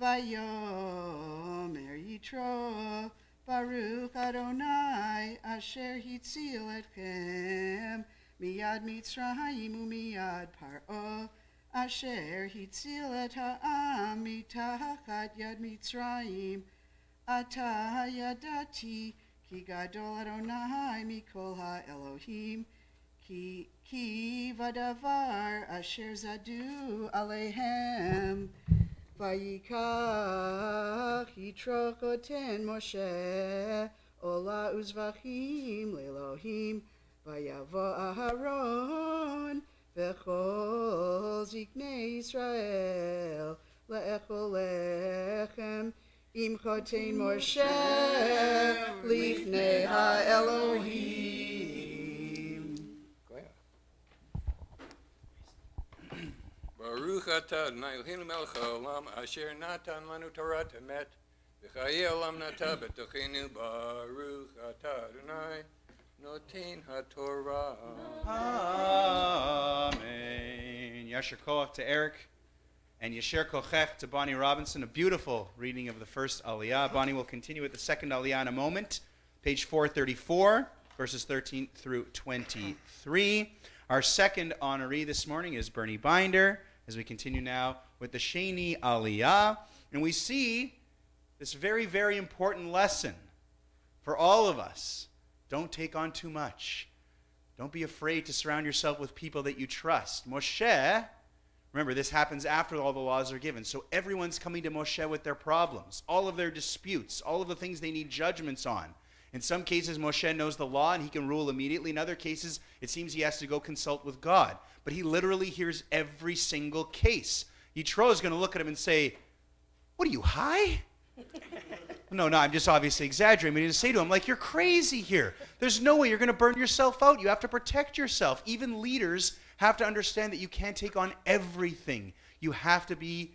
vayomer Yitro Baruch Adonai asher hitzil etchem Miyad Mitzrayim u'miyad Paro, Asher hitzil et ha'am mitachat yad Mitzrayim. Ata yadati ki gadol Adonai mikol ha'Elohim, ki vadavar asher zadu alehem. Vayikach Yitro Choten Moshe, Ola uzvachim le'Elohim, Vayavo Aharon v'chol ziknei Yisrael le'echol lechem im chotein Moshe lifnei ha'Elohim. Baruch atah Adonai Eloheinu melech haolam asher natan lanu Torah emet v'chayei olam nata b'tochenu Baruch atah Adonai Noten haTorah. Amen. Yasher Koach to Eric and Yasher Kochech to Bonnie Robinson. A beautiful reading of the first Aliyah. Bonnie will continue with the second Aliyah in a moment. Page 434, verses 13 through 23. Our second honoree this morning is Bernie Binder, as we continue now with the Sheni Aliyah. And we see this very, very important lesson for all of us. Don't take on too much. Don't be afraid to surround yourself with people that you trust. Moshe, remember, this happens after all the laws are given. So everyone's coming to Moshe with their problems, all of their disputes, all of the things they need judgments on. In some cases, Moshe knows the law and he can rule immediately. In other cases, it seems he has to go consult with God. But he literally hears every single case. Yitro is going to look at him and say, "What are you, high?" No, I'm just obviously exaggerating. But he's going to say to him, like, you're crazy here. There's no way you're going to burn yourself out. You have to protect yourself. Even leaders have to understand that you can't take on everything. You can't be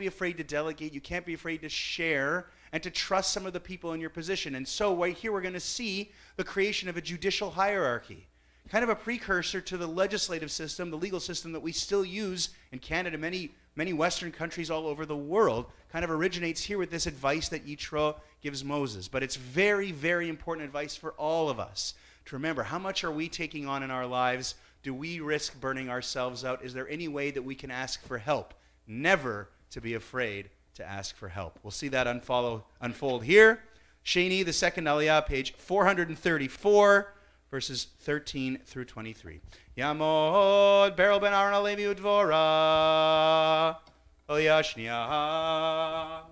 afraid to delegate. You can't be afraid to share and to trust some of the people in your position. And so right here we're going to see the creation of a judicial hierarchy, kind of a precursor to the legislative system, the legal system that we still use in Canada, many Western countries all over the world, kind of originates here with this advice that Yitro gives Moses. But it's very, very important advice for all of us. to remember, how much are we taking on in our lives? Do we risk burning ourselves out? Is there any way that we can ask for help? Never to be afraid to ask for help. We'll see that unfold here. Shani, the second aliyah, page 434, verses 13 through 23. Yamod Beryl ben Aaron Alevi Udvora Aliyah Shniya.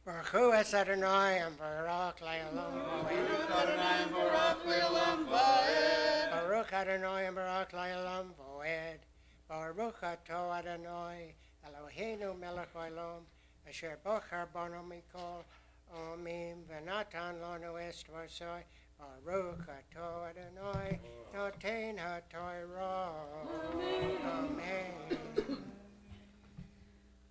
Baruch Hu es Adonai and Baruch Le'olam V'ed. Baruch Adonai and Baruch Le'olam V'ed. Baruch Ato Adonai Eloheinu melech haolam asher bochar bano mikol omim v'natan lanu es tvasoi. Baruch Ato Adonai noten haTorah. Amen.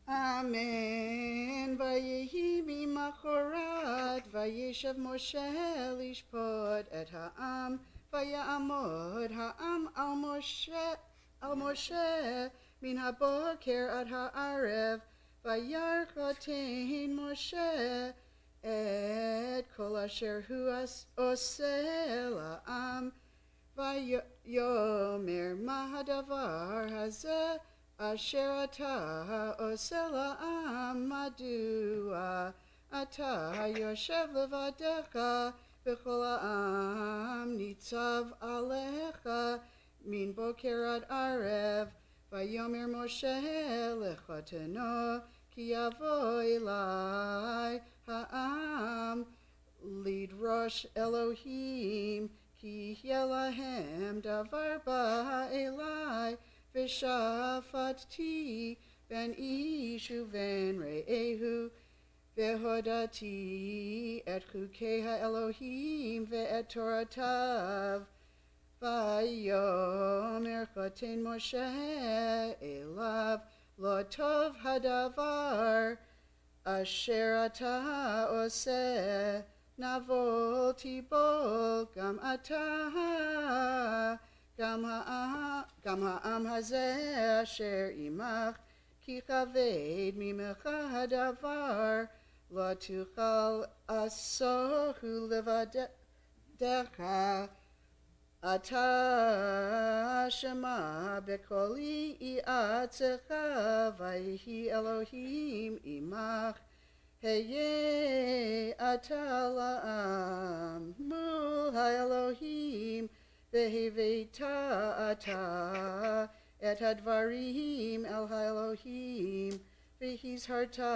Amen. Vayehi mimachorat, vayeshev Moshe lishpot et ha'am, vayamod ha'am al Moshe min haboker ad ha'arev, vayarchotein Moshe et kol asher hu oseh la'am, vayomer mahadavar hazeh asher ata oseh la'am madua ata yoshev levadecha v'chol ha'am nitzav alecha min boker ad arev vayomer Moshe lechoteno ki yavo elai ha'am lidrosh Elohim ki yelahem davar ba'elai v'shafati ben ishu ben re'ehu v'hodati et chukei ha'Elohim ve'et toratav vayomer choten Moshe elav lo tov hadavar asher ata oseh navol tibol gam ata Gam ha'am hazeh asher imach ki chaved mimecha hadavar lo tuchal asohu levadecha ata shema bekoli i'atzecha vayhi Elohim imach heye ata la'am mul ha'Elohim Vehiveta ata et hadvarim el ha'Elohim v'hizharta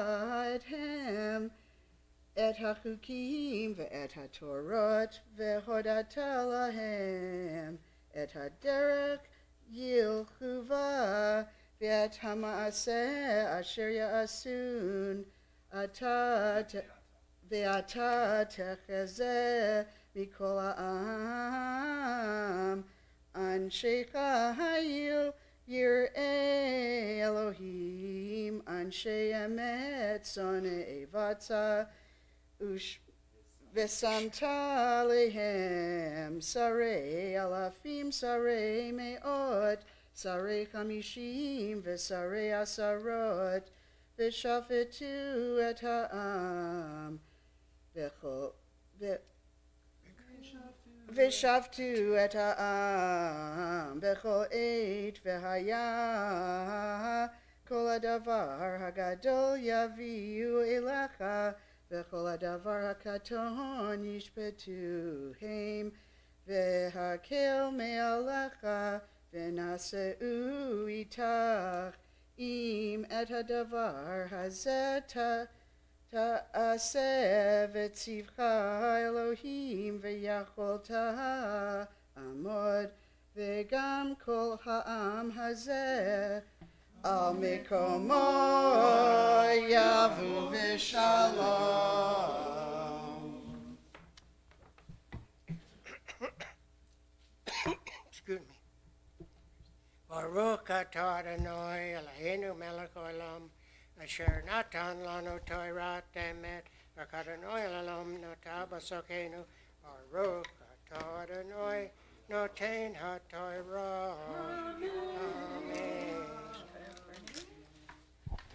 et hem et hachukim ve'et hatorot ve'hodata lahem et haderech yilchuva ve'et hama'aseh asher ya'asun ve'ata techezeh mikol ha'am anshecha hayil yir'ei Elohim anshe emet sonei vatza v'samta lehem sarei alafim sarei me'ot sarei chamishim v'sarei asarot v'shafetu et ha'am V'shavtu et ha'am b'chol eit v'haya kol hadavar hagadol yaviu elecha v'chol hadavar hakaton yishpetu heim v'hakel me'alecha v'naseu itach im et hadavar hazeh Ta'aseh v'tzivcha Elohim v'yacholta amod v'gam kol ha'am hazeh al mekomo yavu v'shalom. Excuse me. Baruch atah Adonai Eloheinu melech haolam asher natan lanu Torah emet v'kadonai l'olam nota b'sokenu Baruch atah Adonai noten haTorah. Amen.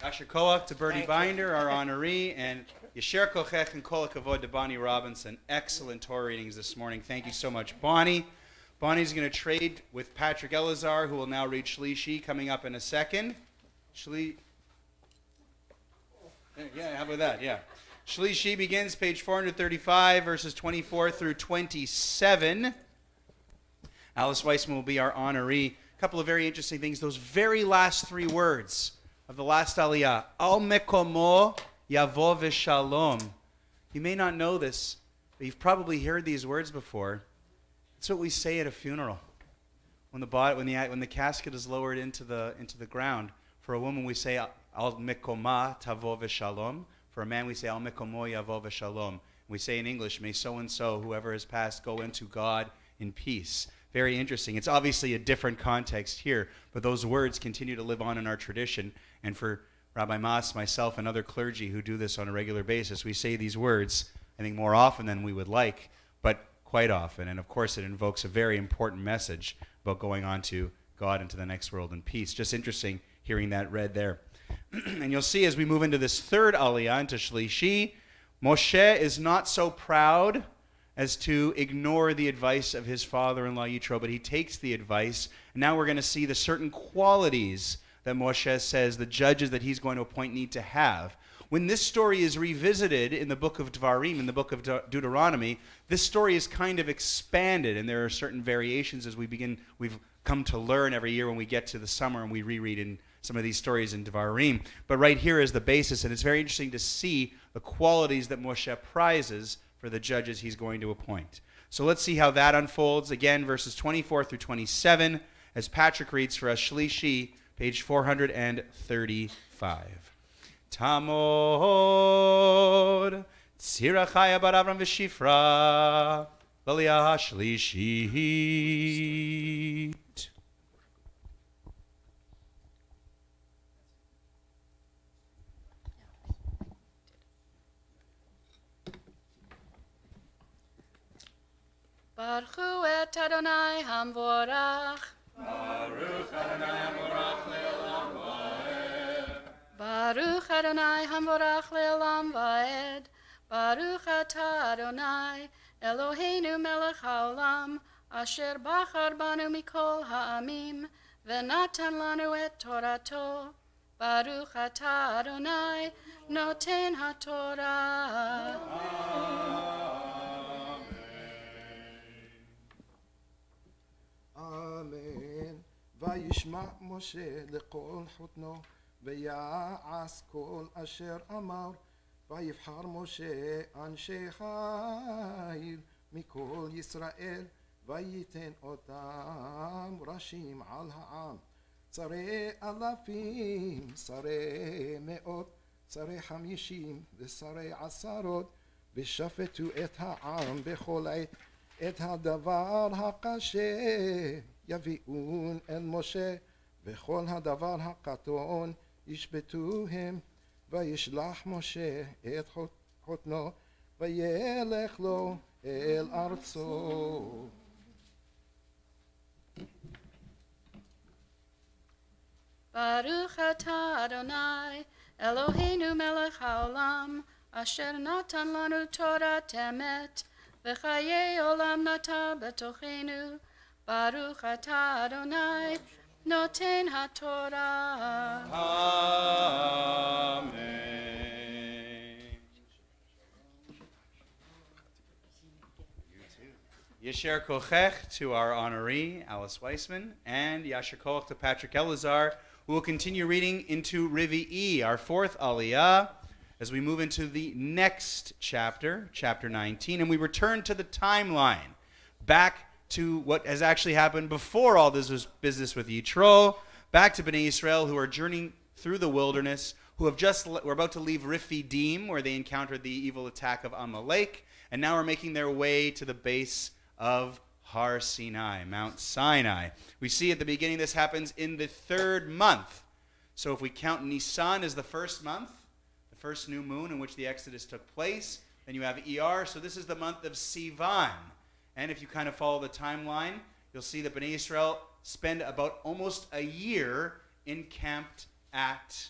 Yasher Koach to Bertie Thank you. Binder, our honoree, and Yasher Kochech and Kol HaKavod to Bonnie Robinson. Excellent Torah readings this morning. Thank you so much, Bonnie. Bonnie's going to trade with Patrick Elazar, who will now read Shlishi, coming up in a second. Yeah, how about that? Yeah. Shlishi begins page 435, verses 24 through 27. Alice Weissman will be our honoree. A couple of very interesting things. Those very last three words of the last aliyah. Al mekomo yavo v'shalom. You may not know this, but you've probably heard these words before. That's what we say at a funeral. When the casket is lowered into the ground. For a woman, we say al mekoma tavo v'shalom. For a man, we say al mekomo yavo v'shalom. We say in English, may so-and-so, whoever has passed, go into God in peace. Very interesting. It's obviously a different context here, but those words continue to live on in our tradition. And for Rabbi Mas, myself, and other clergy who do this on a regular basis, we say these words, I think, more often than we would like, but quite often. And of course, it invokes a very important message about going on to God and to the next world in peace. Just interesting hearing that read there. And you'll see as we move into this third aliyah, into Shlishi, Moshe is not so proud as to ignore the advice of his father-in-law Yitro, but he takes the advice. And now we're going to see the certain qualities that Moshe says the judges that he's going to appoint need to have. When this story is revisited in the book of Dvarim, in the book of Deuteronomy, this story is kind of expanded, and there are certain variations as we've come to learn every year when we get to the summer and we reread in some of these stories in Dvarim. But right here is the basis, and it's very interesting to see the qualities that Moshe prizes for the judges he's going to appoint. So let's see how that unfolds. Again, verses 24 through 27, as Patrick reads for us, Shlishi, page 435. Tamod, Tzira Chaya bar Avram v'Shifra, L'Aliyah Shlishit. Baruch et Adonai Hamvorach. Baruch Adonai Hamvorach le'olam va'ed. Baruch Adonai Hamvorach le'olam va'ed. Baruch atah Adonai Eloheinu melech haolam asher bachar banu mikol ha'amim v'natan lanu et Torato. Baruch atah Adonai noten haTorah. Amen. וישמע משה לכל חותנו ויעש כל אשר אמר ויבחר משה אנשי חיל מכל ישראל וייתן אותם ראשים על העם שרי אלפים שרי מאות שרי 50 ושרי עשרות ושפטו את העם בכל עת את הדבר הקשה יביאון אל משה וכל הדבר הקטון ישפטוהם וישלח משה את חותנו וילך לו אל ארצו. Baruch atah Adonai Eloheinu melech haolam asher natan lanu Torat emet v'chayei olam nata betochenu. Baruch atah Adonai noten haTorah. Amen. Yasher Kochech to our honoree, Alice Weissman, and Yasher Koch to Patrick Elazar, who will continue reading into Rivi'i, our fourth aliyah, as we move into the next chapter, chapter 19, and we return to the timeline, back to what has actually happened before all this was business with Yitro, back to Bnei Israel who are journeying through the wilderness, who were about to leave Rephidim, where they encountered the evil attack of Amalek, and now are making their way to the base of Har Sinai, Mount Sinai. We see at the beginning this happens in the third month. So if we count Nisan as the first month, the first new moon in which the Exodus took place, Then you have ER. So this is the month of Sivan. And if you kind of follow the timeline, you'll see that Bnei Israel spend about almost a year encamped at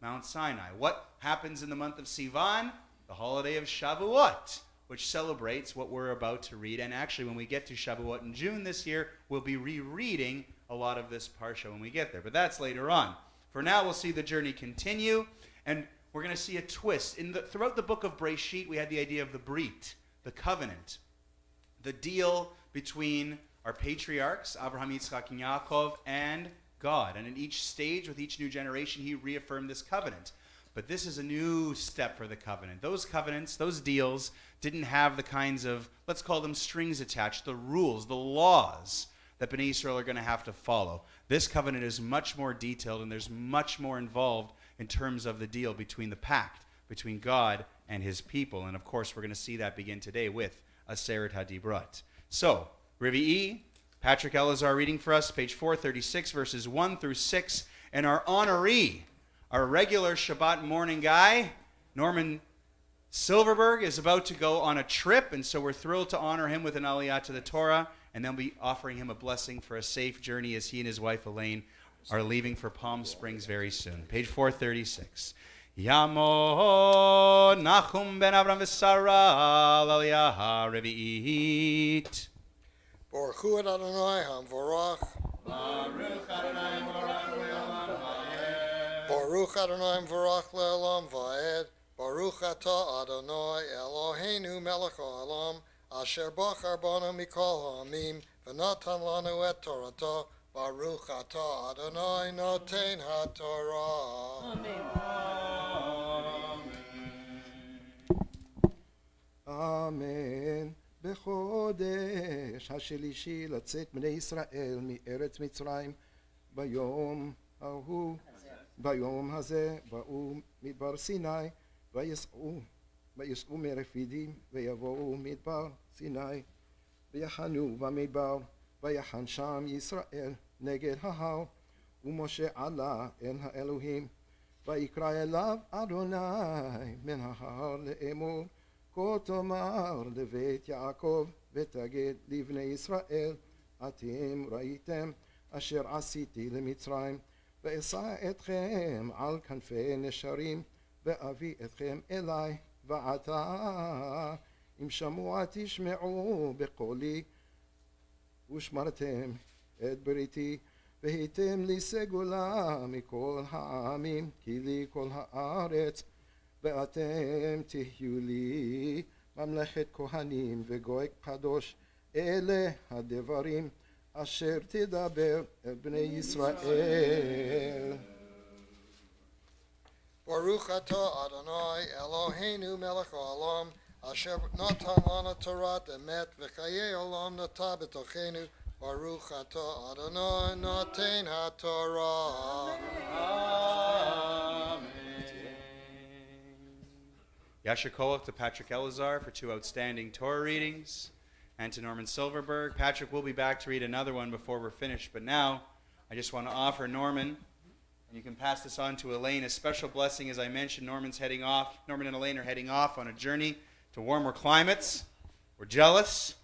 Mount Sinai. What happens in the month of Sivan? The holiday of Shavuot, which celebrates what we're about to read. And actually, when we get to Shavuot in June this year, we'll be rereading a lot of this parsha when we get there. But that's later on. For now, we'll see the journey continue, and we're going to see a twist. Throughout the book of Breshit, we had the idea of the Brit, the covenant, the deal between our patriarchs, Abraham, Yitzchak, and Yaakov, and God. And in each stage, with each new generation, he reaffirmed this covenant. But this is a new step for the covenant. Those covenants, those deals, didn't have the kinds of, let's call them strings attached, the rules, the laws that Bnei Israel are going to have to follow. This covenant is much more detailed, and there's much more involved in terms of the deal between the pact, between God and his people. And of course, we're going to see that begin today with Aseret HaDibrot. So, Revi'i, Patrick Elazar reading for us, page 436, verses 1 through 6. And our honoree, our regular Shabbat morning guy, Norman Silverberg, is about to go on a trip, and so we're thrilled to honor him with an Aliyah to the Torah, and then be offering him a blessing for a safe journey as he and his wife Elaine are leaving for Palm Springs very soon. Page 436. Yamo Nachum ben Avram v'Sara l'Aliyah Revi'it. Baruch hu et Adonai HaMvorach. Baruch Adonai Morach Le'olam Va'ed. Baruch Adonai HaMvorach Le'olam Va'ed. Baruch atah Adonai Eloheinu melech ha'olam asher bachar banu mikol ha'amim v'natan lanu et Torato. Baruch atah Adonai noten ha'Torah. אמן. בחודש השלישי לצאת בני ישראל מארץ מצרים ביום ההוא, ביום הזה באו מדבר סיני ויסעו מרפידים ויבואו מדבר סיני ויחנו במדבר ויחן שם ישראל נגד ההר ומשה עלה אל האלוהים ויקרא אליו אדוני מן ההר לאמור כה תאמר לבית יעקב ותגיד לבני ישראל אתם ראיתם אשר עשיתי למצרים ואשא אתכם על כנפי נשרים ואביא אתכם אלי ועתה אם שמוע תשמעו בקולי ושמרתם את בריתי והייתם לי סגולה מכל העמים כי לי כל הארץ ואתם תהיו לי ממלכת כהנים וגוי קדוש. אלה הדברים אשר תדבר אל בני ישראל. Baruch atah Adonai Eloheinu melech ha'olam asher natan lanu Torat emet v'chayei olam nata b'tochenu. Baruch atah Adonai noten ha'Torah. Yasher Koach to Patrick Elazar for 2 outstanding Torah readings, and to Norman Silverberg. Patrick will be back to read another one before we're finished, but now I just want to offer Norman, and you can pass this on to Elaine, a special blessing. As I mentioned, Norman and Elaine are heading off on a journey to warmer climates. We're jealous.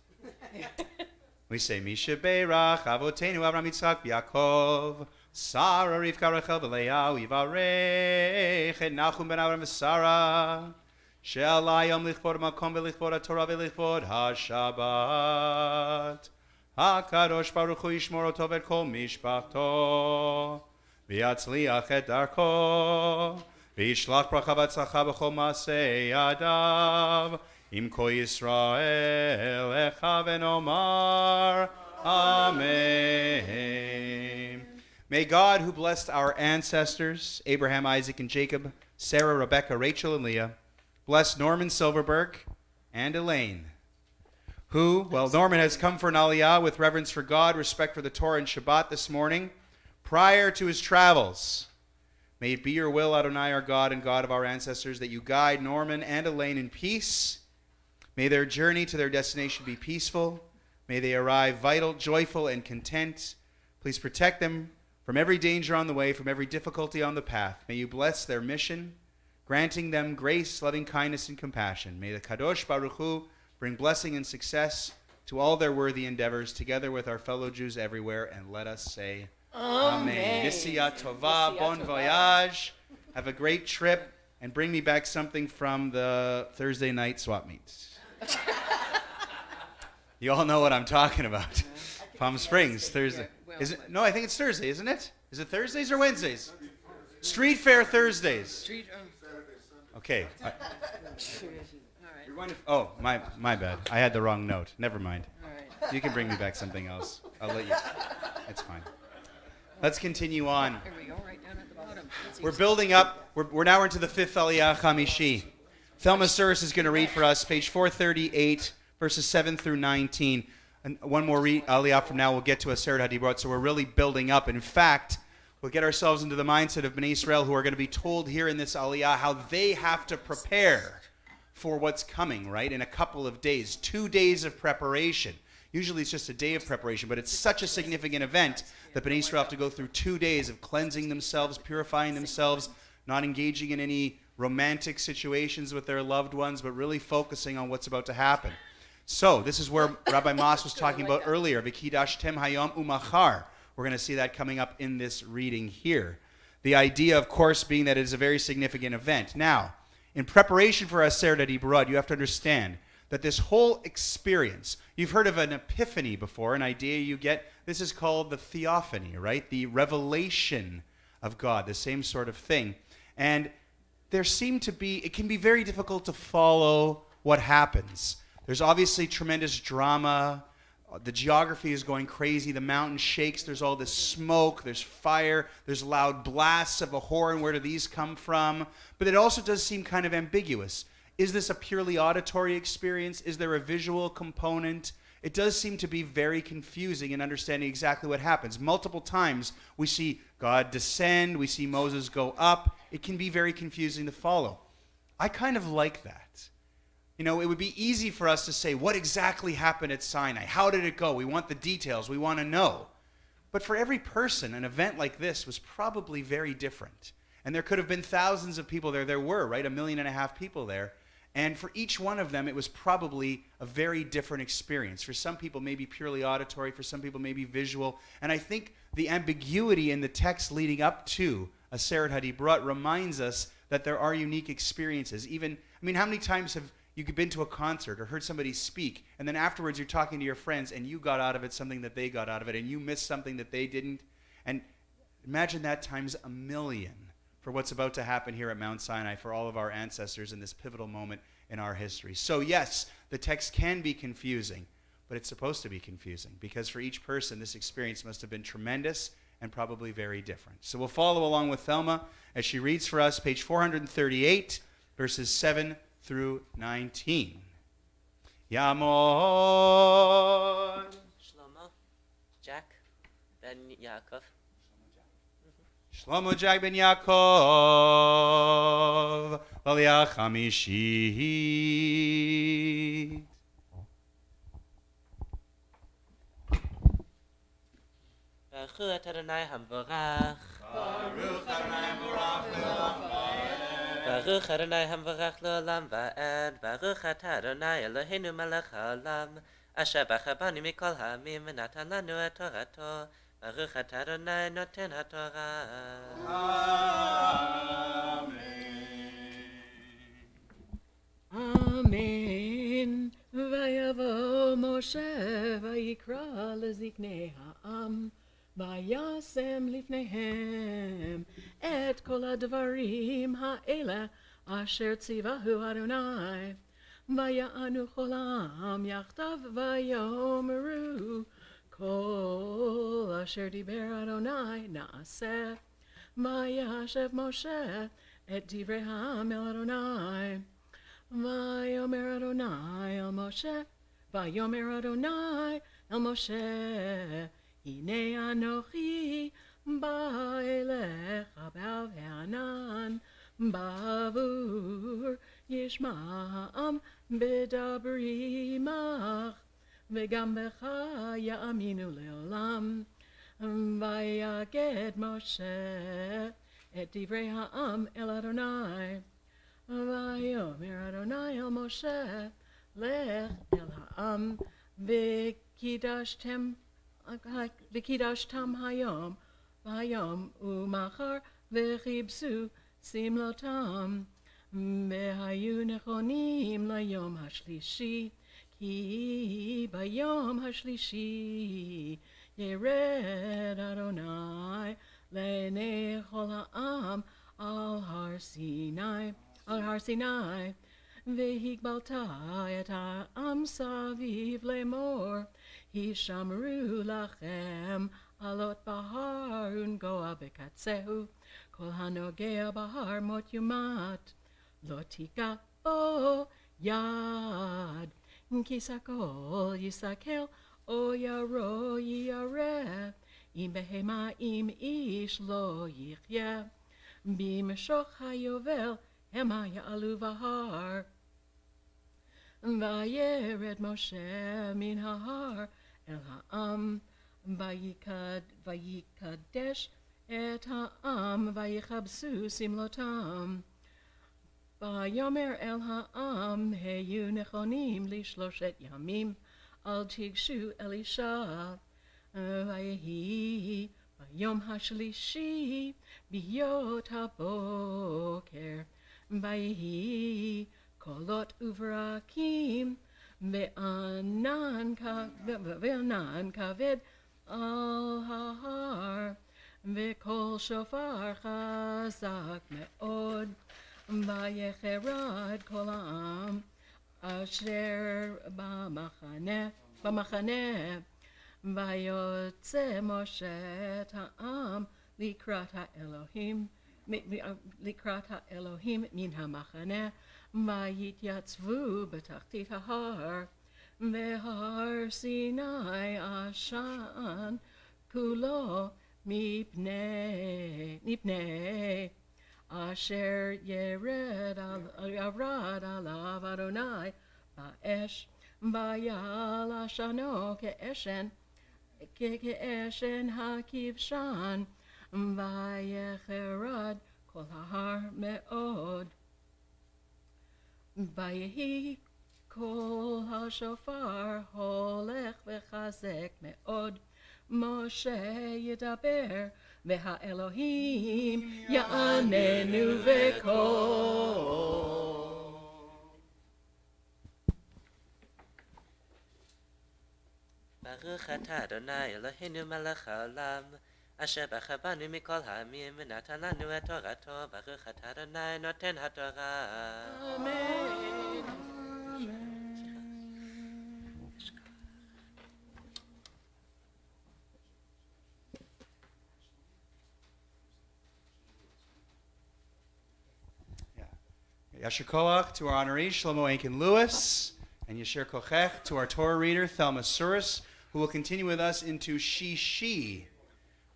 We say, Misha Beirach, Avotenu, Avraham, Yitzchak, Yaakov, Sarah, Rivka, Rachel, Leah, Yivarech, et Nachum ben Avram v'Sara. שעלה יום לכבוד המקום ולכבוד התורה ולכבוד השבת. הקדוש ברוך הוא ישמור אותו ואת כל משפחתו, ויצליח את דרכו, וישלח ברכה והצלחה בכל מעשה ידיו, עם כל ישראל לך ונאמר Amen. May God, who blessed our ancestors, Abraham, Isaac, and Jacob, Sarah, Rebecca, Rachel, and Leah, bless Norman Silverberg and Elaine, who, Norman has come for an aliyah with reverence for God, respect for the Torah and Shabbat this morning, prior to his travels. May it be your will, Adonai, our God and God of our ancestors, that you guide Norman and Elaine in peace. May their journey to their destination be peaceful. May they arrive vital, joyful, and content. Please protect them from every danger on the way, from every difficulty on the path. May you bless their mission. granting them grace, loving kindness, and compassion. May the Kadosh Baruch Hu bring blessing and success to all their worthy endeavors, together with our fellow Jews everywhere, and let us say Amen. Nisiya Tova, bon voyage. Have a great trip, and bring me back something from the Thursday night swap meets. You all know what I'm talking about. Palm Springs, Thursday. Is it? No, I think it's Thursday, isn't it? Is it Thursdays or Wednesdays? Street Fair Thursdays. Okay. All You're going to, oh, my bad. I had the wrong note. Never mind. right. You can bring me back something else. I'll let you. It's fine. Let's continue on. Here we go, right down at the bottom. We're building up. We're now into the 5th Aliyah Chamishi. Thelma Suris is going to read for us page 438, verses 7 through 19. And one more Aliyah from now, we'll get to Aseret HaDibrot. So we're really building up. In fact, we'll get ourselves into the mindset of Bnei Israel, who are going to be told here in this Aliyah how they have to prepare for what's coming, right? In a couple of days. 2 days of preparation. Usually it's just a day of preparation, but it's such a significant event that Bnei Israel have to go through 2 days of cleansing themselves, purifying themselves, not engaging in any romantic situations with their loved ones, but really focusing on what's about to happen. So this is where Rabbi Moss was talking about earlier, V'kidashtem hayom umachar. We're going to see that coming up in this reading here. The idea, of course, being that it is a very significant event. Now, in preparation for Aseret HaDibrot, you have to understand that this whole experience, you've heard of an epiphany before, an idea you get. This is called the theophany, right? The revelation of God, the same sort of thing. And it can be very difficult to follow what happens. There's obviously tremendous drama. The geography is going crazy. The mountain shakes. There's all this smoke. There's fire. There's loud blasts of a horn. Where do these come from? But it also does seem kind of ambiguous. Is this a purely auditory experience? Is there a visual component? It does seem to be very confusing in understanding exactly what happens. Multiple times we see God descend. We see Moses go up. It can be very confusing to follow. I kind of like that. You know, it would be easy for us to say, what exactly happened at Sinai? How did it go? We want the details. We want to know. But for every person, an event like this was probably very different. And there could have been thousands of people there. There were, right? 1.5 million people there. And for each one of them, it was probably a very different experience. For some people, maybe purely auditory. For some people, maybe visual. And I think the ambiguity in the text leading up to Aseret HaDibrot reminds us that there are unique experiences. How many times have you've been to a concert or heard somebody speak, and then afterwards you're talking to your friends, and you got out of it something that they got out of it, and you missed something that they didn't? And imagine that times 1,000,000 for what's about to happen here at Mount Sinai for all of our ancestors in this pivotal moment in our history. So yes, the text can be confusing, but it's supposed to be confusing, because for each person, this experience must have been tremendous and probably very different. So we'll follow along with Thelma as she reads for us page 438, verses 7 through 19. Yamon. Shlomo, Jack, Ben Yaakov. Shlomo Jack Ben Yaakov, Aliyah Chamishi. Baruch Adonai Hamvorach. Baruch Adonai Hamvorach. Baruch Adonai Hamvorach L'olam Va'ed. Baruch Adonai Eloheinu Melech Haolam. Asher b'chabanu mikol ha'amim v'natan lanu et Torato. Baruch Adonai Noten HaTorah. Amen. Amen. Vayavo Moshe vayikra leziknei ha'am. Vayasem lifnehem et kol hadvarim ha'eleh asher tzivahu Adonai. Vaya'anu cholam yachtav vayomeru kol asher diber Adonai na'aseh. Vayashev Moshe et divrei ha'am el Adonai. Vayomer Adonai el Moshe. Vayomer Adonai el Moshe. Hine anochi ba'elecha ba'al ha'anan ba'avur yishma'am b'dabri mach v'gam b'cha ya'aminu le'olam vayaged Moshe et divrei ha'am el Adonai ויאמר אדוני אל משה, לך אל העם, וקידשתם היום ומחר, וכיבסו שמלותם, והיו נכונים ליום השלישי, כי ביום השלישי ירד אדוני לעיני כל העם על הר סיני, והגבלת את העם סביב לאמור, הישמרו לכם עלות בהר ונגוע בקצהו, כל הנוגע בהר מות יומת, לא תיגע בו יד, כי סקול יסקל או ירו ירא, אם בהמה אם איש לא יחיה, במשוך היובל המה יעלו בהר. וירד משה מן ההר אל העם, ויקדש את העם, ויכבסו שמלותם. ויאמר אל העם, היו נכונים ל3 ימים, אל תיגשו אל אישה. ויהי ביום השלישי בהיות הבוקר, ויהי קולות וברקים, וענן כבד על ההר, וקול שופר חזק מאוד, ויחרד כל העם אשר במחנה, ויוצא משה את העם לקראת האלוהים מן המחנה, ויתייצבו בתחתית ההר, והר סיני עשן כולו מפני אשר ירד עליו אדוני באש, ויעל עשנו כאשן הכבשן, ויחרד כל ההר מאוד. ויהי קול השופר הולך וחזק מאוד, משה ידבר, והאלוהים יעננו בקול. ברוך אתה אדוני אלוהינו מלך העולם, אשר בכה בנו מכל העמים ונתן לנו את תורתו. ברוך אתה אדוני נותן התורה. אמן. Yasher Koach to our honoree Shlomo Aiken Lewis, and Yasher Kochech to our Torah reader Thelma Suris, who will continue with us into Shishi,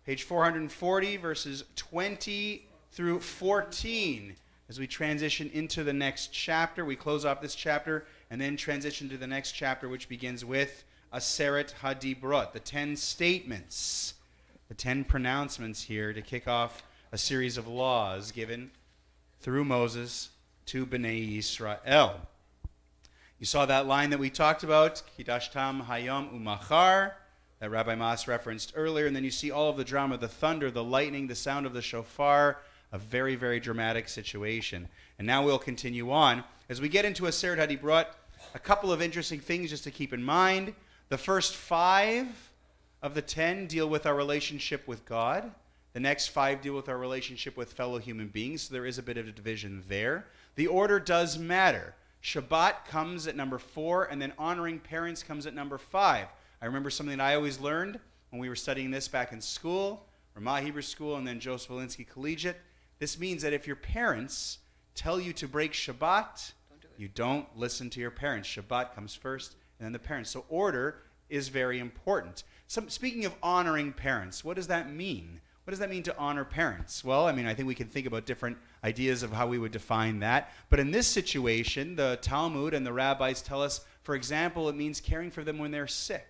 page 440, verses 20 through 14. As we transition into the next chapter, we close off this chapter and then transition to the next chapter, which begins with Aseret Hadibrot, the 10 statements, the 10 pronouncements here to kick off a series of laws given through Moses to Bnei Yisrael. You saw that line that we talked about, Kidashtam Hayom Umachar, that Rabbi Mas referenced earlier, and then you see all of the drama, the thunder, the lightning, the sound of the shofar, a very, very dramatic situation. And now we'll continue on. As we get into Aseret Hadibrot, a couple of interesting things just to keep in mind. The first 5 of the 10 deal with our relationship with God. The next 5 deal with our relationship with fellow human beings, so there is a bit of a division there. The order does matter. Shabbat comes at number 4, and then honoring parents comes at number 5. I remember something that I always learned when we were studying this back in school, Ramah Hebrew School, and then Joseph Walensky Collegiate. This means that if your parents tell you to break Shabbat, you don't listen to your parents. Shabbat comes first, and then the parents. So order is very important. Speaking of honoring parents, what does that mean? What does that mean to honor parents? Well, I mean, I think we can think about different ideas of how we would define that. But in this situation, the Talmud and the rabbis tell us, for example, it means caring for them when they're sick.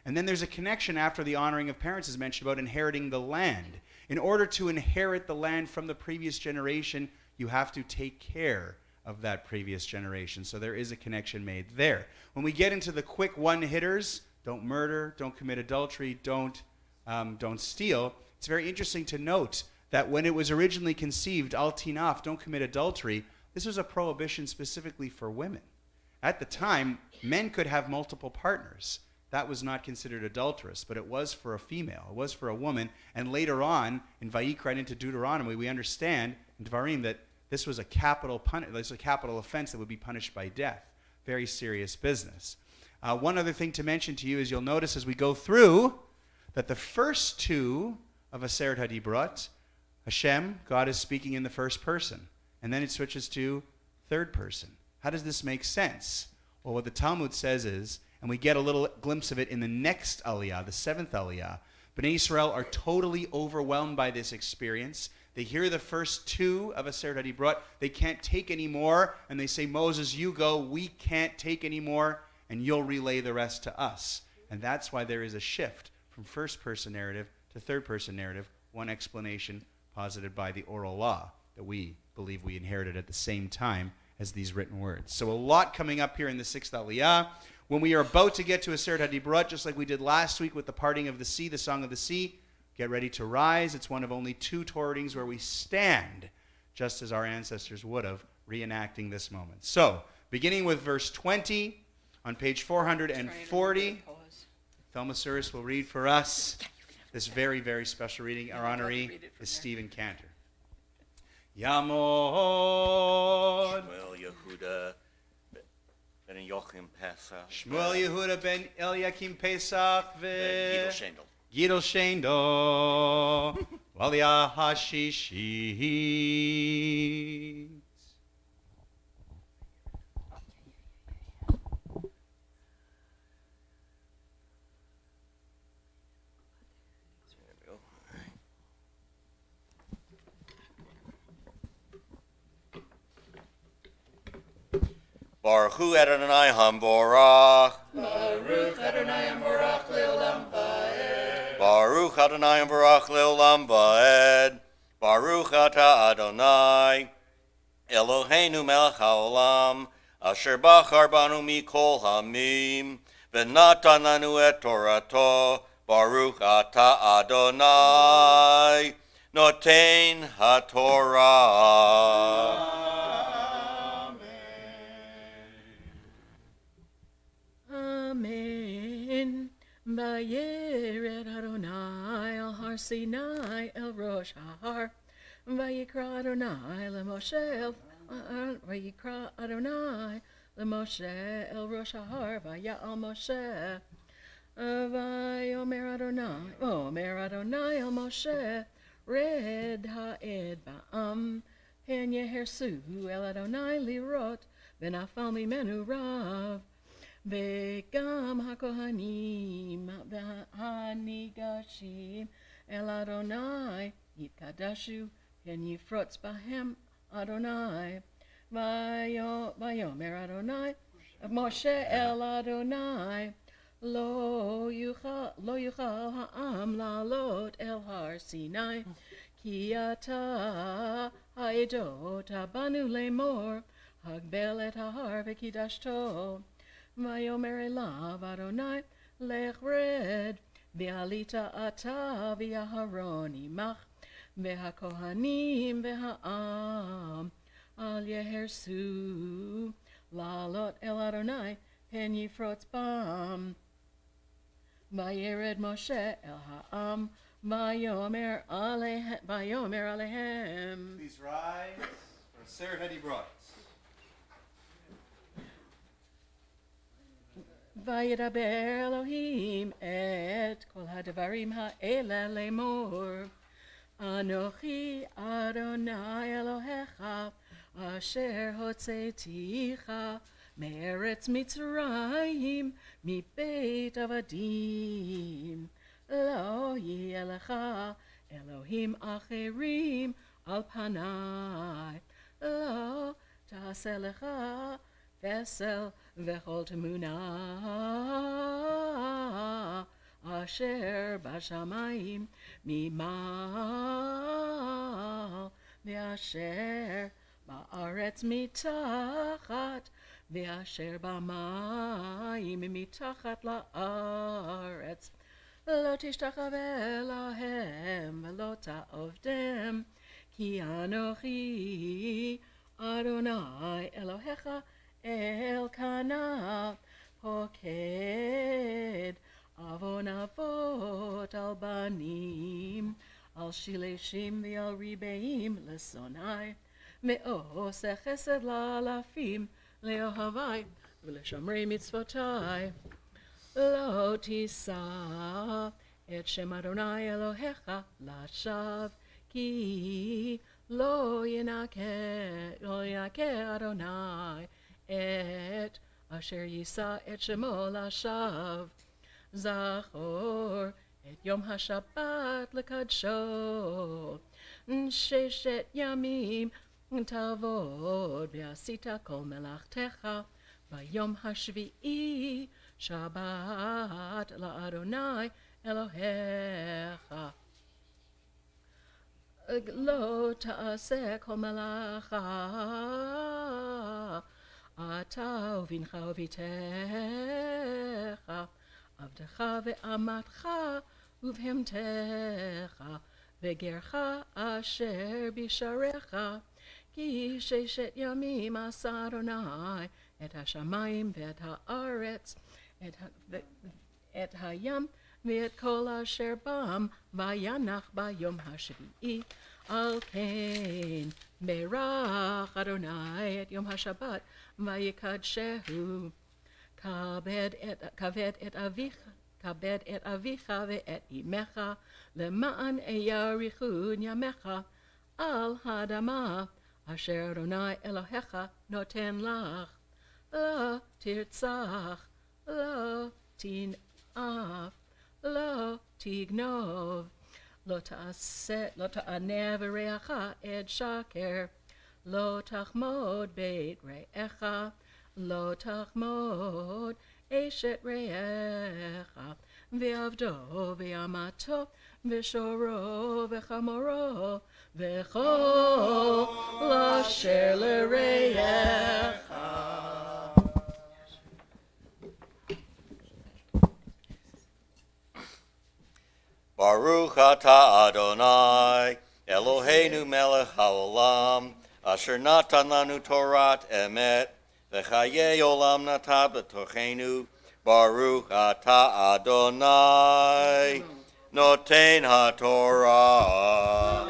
And then there's a connection after the honoring of parents is mentioned about inheriting the land. In order to inherit the land from the previous generation, you have to take care of that previous generation. So there is a connection made there. When we get into the quick one-hitters, don't murder, don't commit adultery, don't steal, it's very interesting to note that when it was originally conceived, al tinaf, don't commit adultery, this was a prohibition specifically for women. At the time, men could have multiple partners. That was not considered adulterous, but it was for a female. It was for a woman. And later on, in Vayikra and into Deuteronomy, we understand in Devarim that this was a capital offense that would be punished by death. Very serious business. One other thing to mention to you is you'll notice as we go through that the first two of Aseret HaDibrot, Hashem, God is speaking in the first person. And then it switches to third person. How does this make sense? Well, what the Talmud says is, and we get a little glimpse of it in the next Aliyah, the seventh Aliyah, Bnei Israel are totally overwhelmed by this experience. They hear the first two of Aseret HaDibrot. They can't take any more, and they say, Moses, you go. We can't take any more, and you'll relay the rest to us. And that's why there is a shift from first-person narrative to third-person narrative, one explanation posited by the oral law that we believe we inherited at the same time as these written words. So a lot coming up here in the sixth Aliyah. When we are about to get to Aseret HaDibrot, just like we did last week with the parting of the sea, the song of the sea, get ready to rise. It's one of only two Torah readings where we stand, just as our ancestors would have, reenacting this moment. So, beginning with verse 20, on page 440, Thelma Suris will read for us this very, very special reading. Our honoree is Stephen Cantor. Yamod. Shmuel Yehuda ben Yochim Pesach. Shmuel Yehuda ben Eliakim Pesach Gidel Shendel. Gidel Shendel. Walia Hashishit. Baruch Hu Adonai Hamborach. Baruch Adonai Hamborach Leolam Vaed. Baruch Adonai Hamborach Leolam Vaed. Baruch Ata Adonai Eloheinu Melech HaOlam Asher Bachar Banu Mikol Hamim V'natan Lanu Et Torato. Baruch Ata Adonai Noten HaTorah. Amen. Vayered Adonai al har Sinai el Rosh Har. Vayikra Adonai leMoshe Vayikra Adonai leMoshe el Rosh Har. Vayal Moshe. Vayomer Adonai. Omer Adonai el Moshe. Red ha'ed ba'am. Pen yehersu el Adonai lirot. V'nafal mimenu rav. וגם הכהנים והניגשים אל אדוני יתקדשו פן יפרוץ בהם אדוני ויאמר אדוני משה אל אדוני לא יוכל העם לעלות אל הר סיני כי אתה העדות הבנו לאמור הגבל את ההר וקידשתו ויאמר אליו אדוני לך רד ועלית אתה ואהרון עמך והכהנים והעם אל יהרסו לעלות אל אדוני פן יפרוץ בם וירד משה אל העם ויאמר עליהם. Please rise for Aseret HaDibrot. וידבר אלוהים את כל הדברים האלה לאמור אנוכי אדוני אלוהיך אשר הוצאתיך מארץ מצרים מבית עבדים לא יהיה לך אלוהים אחרים על פניי לא תעשה לך פסל וכל תמונה אשר בשמיים ממעל ואשר בארץ מתחת, ואשר במים מתחת לארץ. לא תשתחווה להם ולא תעבדם, כי אנוכי אדוני אלוהיך אלקנה פוקד עוון אבות על בנים, על שילשים ועל ריבעים לשונאי, ועושה חסד לאלפים לאוהבי ולשומרי מצוותי. לא תישא את שם אדוני אלוהיך לשווא, כי לא ינקה אדוני את אשר יישא את שמו לשווא. זכור את יום השבת לקדשו, 6 ימים תעבוד ועשית כל מלאכתך, ביום השביעי שבת לאדוני אלוהיך. לא תעשה כל מלאכה, אתה ובנך וביתך, עבדך ואמתך ובהמתך, וגרך אשר בשעריך, כי 6 ימים עשה אדוני את השמיים ואת הארץ, את הים ואת כל אשר בם, וינח ביום השביעי. על כן ברך אדוני את יום השבת ויקדשהו. כבד את אביך ואת אמך, למען יאריכון ימיך על האדמה אשר אדוני אלוהיך נותן לך. לא תרצח, לא תנאף, לא תגנוב, לא תענה ברעך עד שקר, לא תחמוד בית רעך, לא תחמוד אשת רעך, ועבדו ואמתו ושורו וחמורו וכל אשר לרעך. Baruch atah Adonai, Eloheinu melech haolam, asher natan lanu Torat emet, v'chayei olam nata b'tochenu. Baruch atah Adonai, noten haTorah.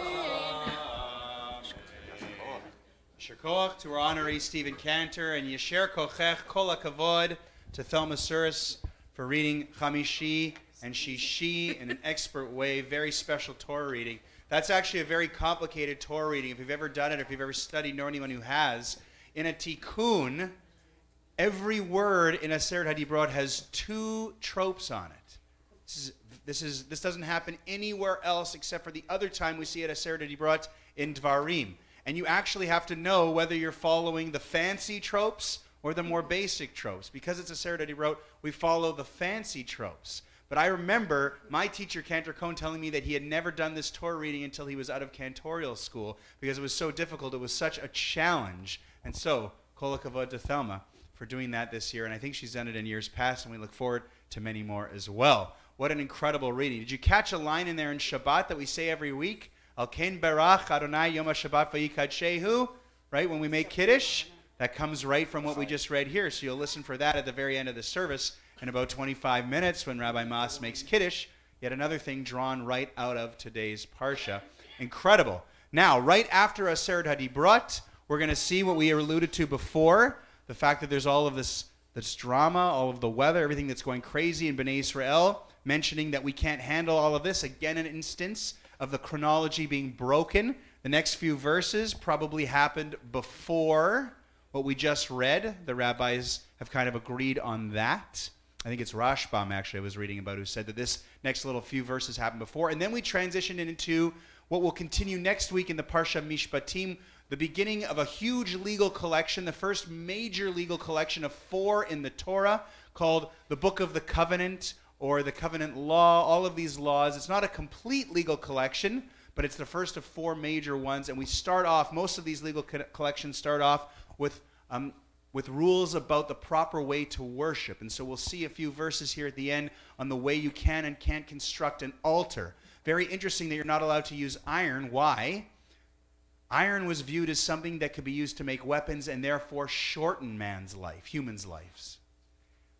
Yasher koach to our honoree Stephen Cantor, and Yasher kochech kol hakavod to Thelma Suris for reading Chamishi and Shishi in an expert way. Very special Torah reading. That's actually a very complicated Torah reading. If you've ever done it, or if you've ever studied, nor anyone who has, in a tikkun, every word in Aseret HaDibrot has 2 tropes on it. This doesn't happen anywhere else except for the other time we see it Aseret HaDibrot in Dvarim. And you actually have to know whether you're following the fancy tropes or the more basic tropes. Because it's Aseret HaDibrot, we follow the fancy tropes. But I remember my teacher, Cantor Cohn, telling me that he had never done this Torah reading until he was out of cantorial school because it was so difficult. It was such a challenge. And so, kol hakavod to Thelma for doing that this year. And I think she's done it in years past, and we look forward to many more as well. What an incredible reading. Did you catch a line in there in Shabbat that we say every week? Al ken barach Adonai yom HaShabbat vayikadshehu. Right, when we make Kiddush, that comes right from what we just read here. So you'll listen for that at the very end of the service. In about 25 minutes, when Rabbi Mas makes Kiddush, yet another thing drawn right out of today's Parsha. Incredible. Now, right after Aseret HaDibrot, we're going to see what we alluded to before, the fact that there's all of this drama, all of the weather, everything that's going crazy in Bnei Israel, mentioning that we can't handle all of this. Again, an instance of the chronology being broken. The next few verses probably happened before what we just read. The rabbis have kind of agreed on that. I think it's Rashbam, actually, I was reading about, who said that this next little few verses happened before. And then we transitioned into what will continue next week in the Parsha Mishpatim, the beginning of a huge legal collection, the first major legal collection of 4 in the Torah, called the Book of the Covenant, or the Covenant Law, all of these laws. It's not a complete legal collection, but it's the first of 4 major ones. And we start off, most of these legal collections start off with rules about the proper way to worship. And so we'll see a few verses here at the end on the way you can and can't construct an altar. Very interesting that you're not allowed to use iron. Why? Iron was viewed as something that could be used to make weapons and therefore shorten man's life, humans' lives.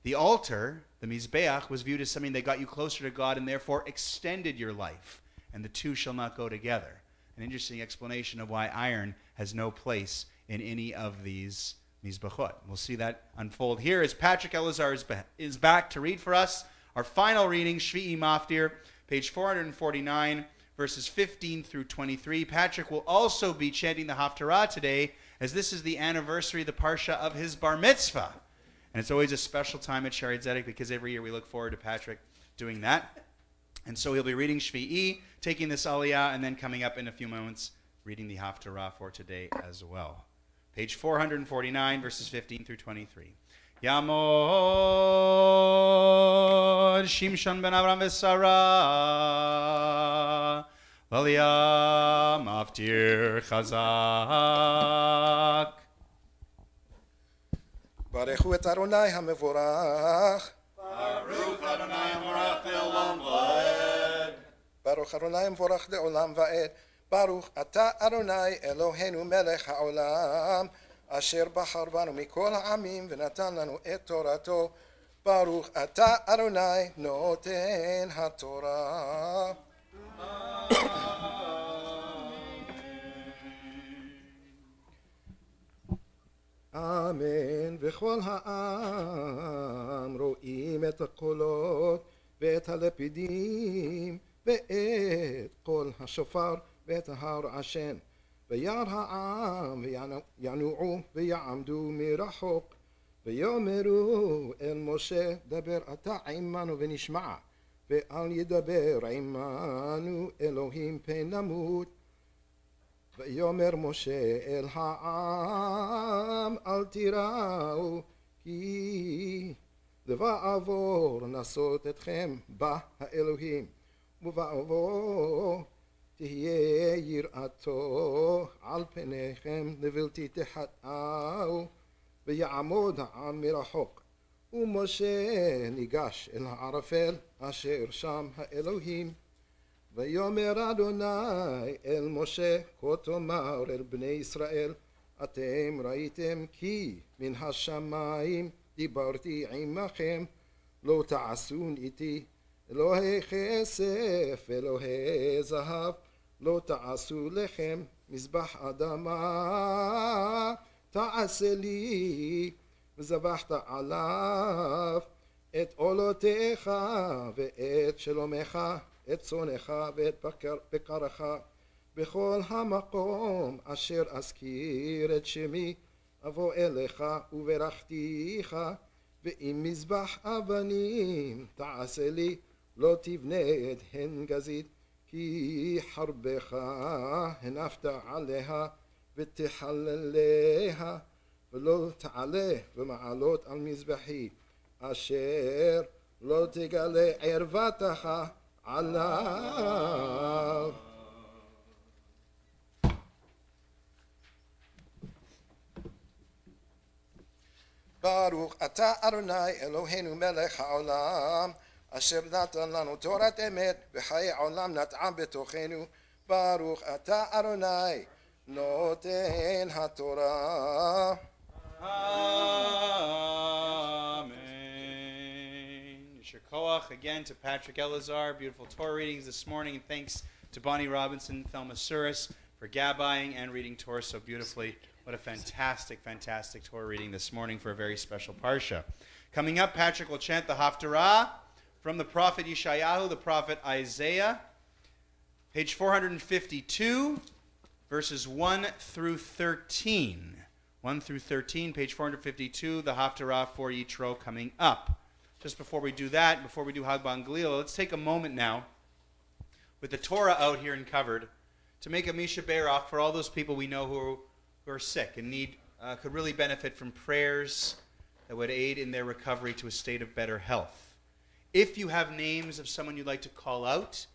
The altar, the Mizbeach, was viewed as something that got you closer to God and therefore extended your life. And the two shall not go together. An interesting explanation of why iron has no place in any of these Mizbachot. We'll see that unfold here as Patrick Elazar is back to read for us our final reading, Shvi'i Maftir, page 449, verses 15 through 23. Patrick will also be chanting the Haftarah today, as this is the anniversary of the Parsha of his Bar Mitzvah. And it's always a special time at Shaarei Tzedek because every year we look forward to Patrick doing that. And so he'll be reading Shvi'i, taking this Aliyah, and then coming up in a few moments, reading the Haftarah for today as well. Page 449, verses 15 through 23. Yamod Shimshon ben Avram v'Sarah L'Aliyah Maftir Chazak. ברכו את אדוני המבורך. ברוך אדוני המבורך לעולם ועד. ברוך אדוני המבורך לעולם ועד. ברוך אתה אדוני אלוהינו מלך העולם, אשר בחר בנו מכל העמים ונתן לנו את תורתו. ברוך אתה אדוני נותן התורה. אמן. וכל העם רואים את הקולות ואת הלפידים ואת קול השופר ואת ההר עשן. וירא העם וינועו ויעמדו מרחוק ויאמרו אל משה דבר אתה עמנו ונשמע ואל ידבר עמנו אלוהים פן נמות. ויאמר משה אל העם אל תיראו כי לבעבור נסות אתכם בה האלוהים ובעבור תהיה יראתו על פניכם לבלתי תחטאו. ויעמוד העם מרחוק ומשה ניגש אל הערפל אשר שם האלוהים. ויאמר אדוני אל משה כה תאמר אל בני ישראל אתם ראיתם כי מן השמיים דיברתי עמכם לא תעשון איתי אלוהי כסף אלוהי זהב לא תעשו לכם מזבח אדמה תעשה לי וזבחת עליו את עולותיך ואת שלומך את צונך ואת בקרך בכל המקום אשר אזכיר את שמי אבוא אליך וברכתיך ואם מזבח אבנים תעשה לי לא תבנה את הן גזית כי חרבך הנפת עליה ותחלליה ולא תעלה במעלות על מזבחי אשר לא תגלה ערוותך עליו. ברוך אתה אדוני אלוהינו מלך העולם אשר נתן לנו תורת אמת וחיי עולם נטעה בתוכנו. ברוך אתה אדוני נותן התורה. Koach again to Patrick Elazar. Beautiful Torah readings this morning, and thanks to Bonnie Robinson, Thelma Suris for gabbaying and reading Torah so beautifully. What a fantastic, fantastic Torah reading this morning for a very special parsha. Coming up, Patrick will chant the Haftarah from the prophet Yeshayahu, the prophet Isaiah, page 452, verses 1 through 13. 1 through 13, page 452, the Haftarah for Yitro coming up. Just before we do that, before we do Hag B'Anglila, let's take a moment now, with the Torah out here and covered, to make a Misha Berach for all those people we know who are sick and need could really benefit from prayers that would aid in their recovery to a state of better health. If you have names of someone you'd like to call out,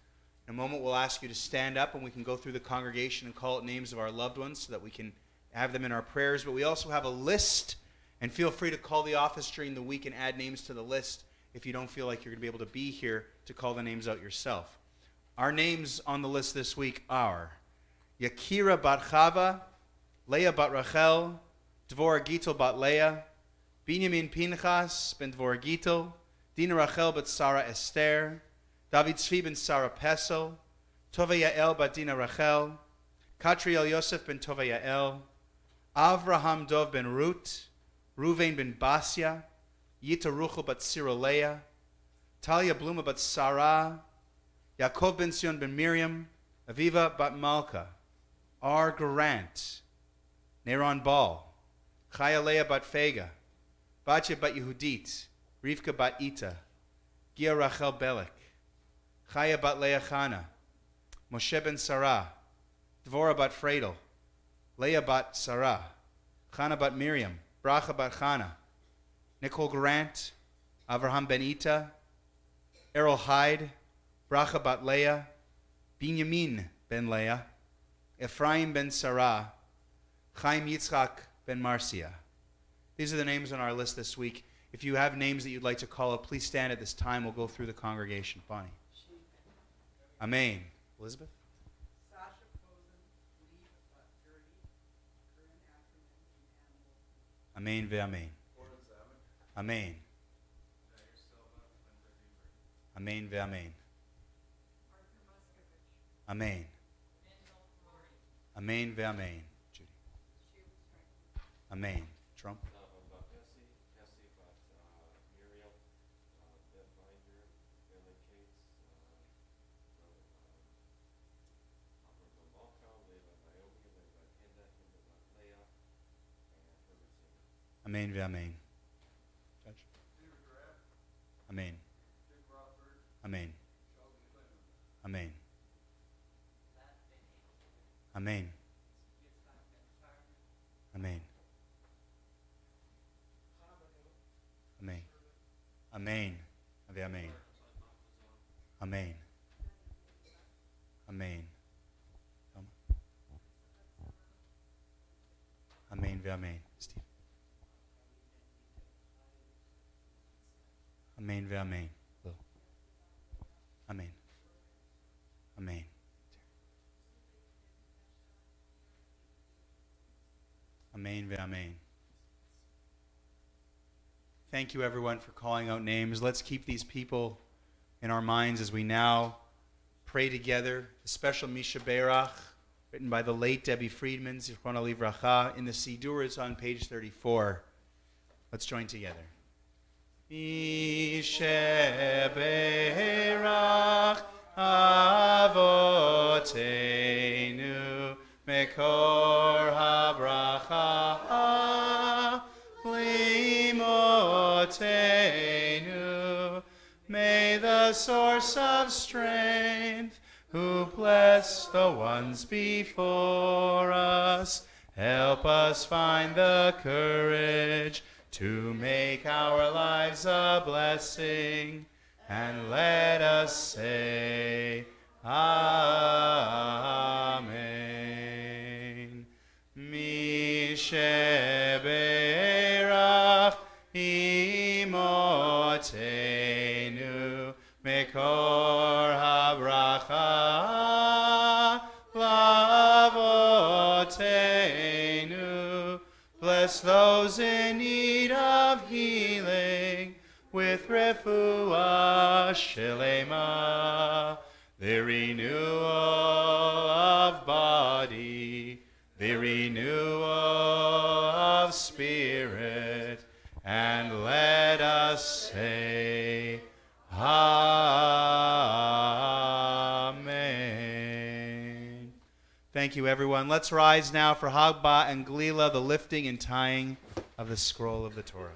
In a moment, we'll ask you to stand up and we can go through the congregation and call out names of our loved ones so that we can have them in our prayers. But we also have a list, and feel free to call the office during the week and add names to the list if you don't feel like you're going to be able to be here to call the names out yourself. Our names on the list this week are Yakira bat Chava, Leah bat Rachel, Dvorah Gittel bat Leah, Binyamin Pinchas ben Dvorah Gittel, Dina Rachel bat Sarah Esther, David Tzvi ben Sarah Pesel, Tova Yael bat Dina Rachel, Katriel Yosef ben Tova Yael, Avraham Dov ben Ruth, Ruvain ben Basya, Yita Ruchel bat Sira Leah, Talia Bluma bat Sarah, Yaakov ben Sion ben Miriam, Aviva bat Malka, R. Garant, Neron Ball, Chaya Leah bat Fega, Batya bat Yehudit, Rivka bat Ita, Gia Rachel Belek, Chaya bat Leah Chana, Moshe ben Sarah, Dvorah bat Fredel, Leah bat Sarah, Chana bat Miriam, Bracha bat Chana, Nicole Grant, Avraham ben Ita, Errol Hyde, Bracha bat Leah, Binyamin ben Leah, Ephraim ben Sarah, Chaim Yitzchak ben Marcia. These are the names on our list this week. If you have names that you'd like to call up, please stand at this time. We'll go through the congregation. Bonnie. Amen. Elizabeth? Amen ve'amen. Amen. Amen ve'amen. Amen. Amen ve'amen. Judy. Amen. Trump. Amen ve'amen. Judge. Amen. Amen. Amen. Amen. Amen. Amen. Amen. Amen. Amen. Amen. Amen. Amen. Steve. Amen. Amen. Lil. Amen. Amen. Amen. Amen. Thank you, everyone, for calling out names. Let's keep these people in our minds as we now pray together. The special Misha Berach, written by the late Debbie Friedman, Zichron Livracha, in the Sidur. It's on page 34. Let's join together. Misha Berach Avotenu Mekor HaBracha Limotenu. May the source of strength, who bless the ones before us, help us find the courage to make our lives a blessing, and let us say, Amen. Misheberach imotenu mekor habracha lavotenu. Bless those in need of healing with refuah shelema, the renewal of body, the renewal of spirit, and let us say, Amen. Thank you, everyone. Let's rise now for Hagbah and Glila, the lifting and tying of the scroll of the Torah.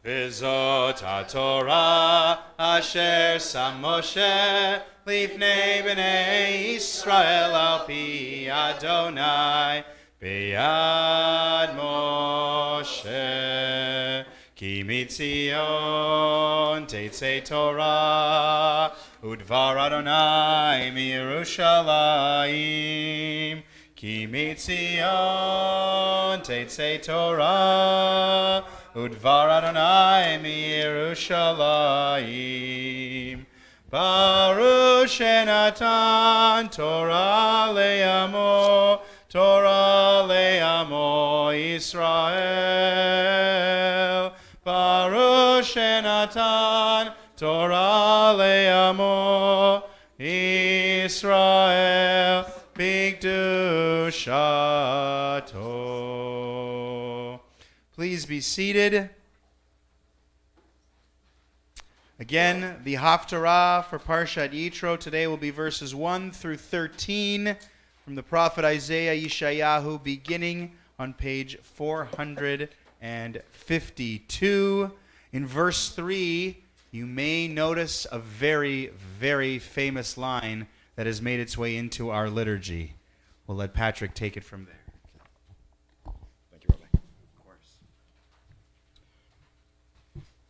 V'zot HaTorah asher sam Moshe lifnei b'nei Yisrael al pi Adonai b'yad Moshe Ki mitzion tetzei Torah, udvar Adonai miYerushalayim. Ki mitzion tetzei Torah, udvar Adonai miYerushalayim. Baruch shenatan Torah le'amo, Torah le'amo Yisrael. Baruch shenatan Torah le'amo Yisrael b'kedushato. Please be seated. Again, the Haftarah for Parshat Yitro today will be verses 1 through 13 from the prophet Isaiah Yeshayahu, beginning on page 452. In verse 3, you may notice a very, very famous line that has made its way into our liturgy. We'll let Patrick take it from there. Thank you, Rabbi. Of course.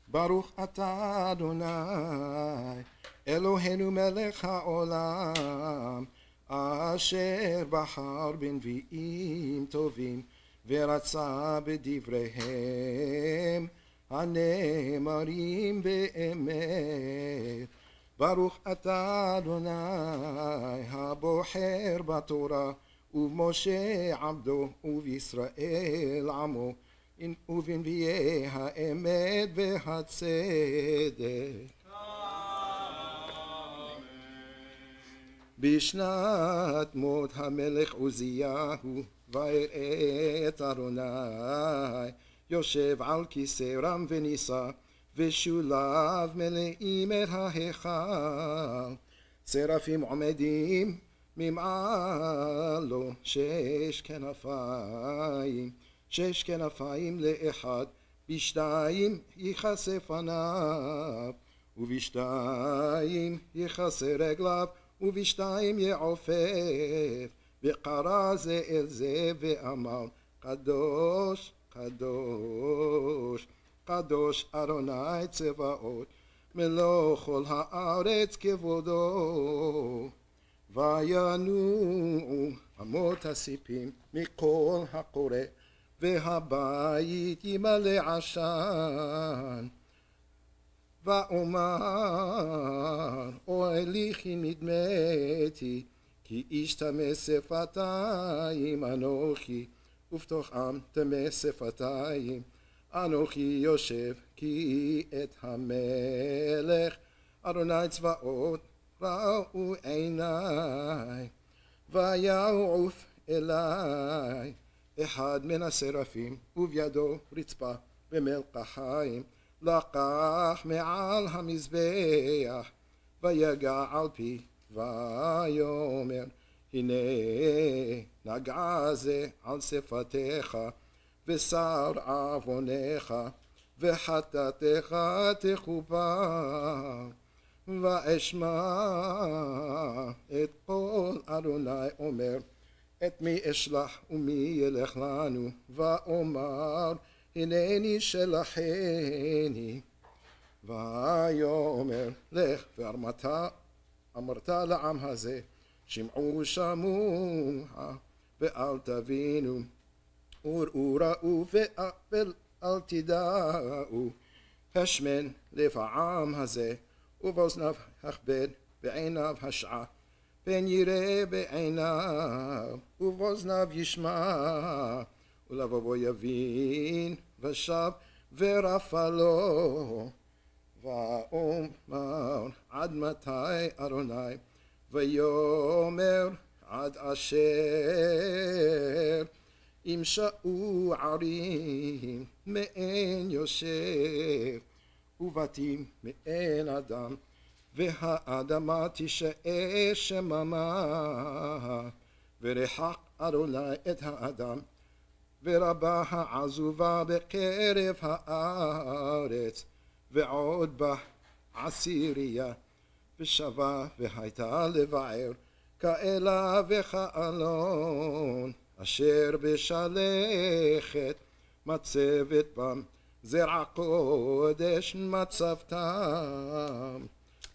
Baruch atah Adonai, Eloheinu melech haolam, asher bahar b'nvi'im tovim, v'ratza b'divrehem, הנאמרים באמת. ברוך אתה אדוני הבוחר בתורה ובמשה עבדו ובישראל עמו ובנביאי האמת והצדק. בשנת מות המלך עוזיהו ויראה את אדוני יושב על כיסא רם ונישא ושוליו מלאים את ההיכל. שרפים עומדים ממעלו שש כנפיים לאחד, בשתיים יכסה פניו ובשתיים יכסה רגליו ובשתיים יעופף, וקרא זה אל זה ואמר קדוש קדוש קדוש אדוני צבאות מלוא כל הארץ כבודו. וינועו אמות הסיפים מכל הקורא והבית ימלא עשן. ואומר אוהלי כי נדמתי כי איש טמא שפתיים אנוכי ובתוכם טמא שפתיים אנוכי יושב כי את המלך אדוני צבאות ראו עיניי. ויעוף אליי אחד מן השרפים ובידו רצפה ומלקחיים, לקח מעל המזבח ויגע על פי ויאמר הנה נגע זה על שפתיך ושר עוונך וחטאתך תכופר. ואשמע את קול אדוני אומר את מי אשלח ומי ילך לנו, ואומר הנני שלחני. ויאמר לך ואמרת לעם הזה שמעו שמוע ואל תבינו וראו ראו ואל תדעו. השמן לב העם הזה ובאוזניו הכבד בעיניו השעה, פן יראה בעיניו ובאוזניו ישמע, ולבבו יבין ושב ורפא לו. ואומר עד מתי אדוני, ויאמר עד אשר ימשאו ערים מאין יושב ובתים מאין אדם, והאדמה תישאר שממה. ורחק אדוני את האדם ורבה העזובה בקרב הארץ, ועוד בה עשירייה ושבה והייתה לבער כאלה וכאלון, אשר בשלכת מצבת בם זרע קודש מצבתם.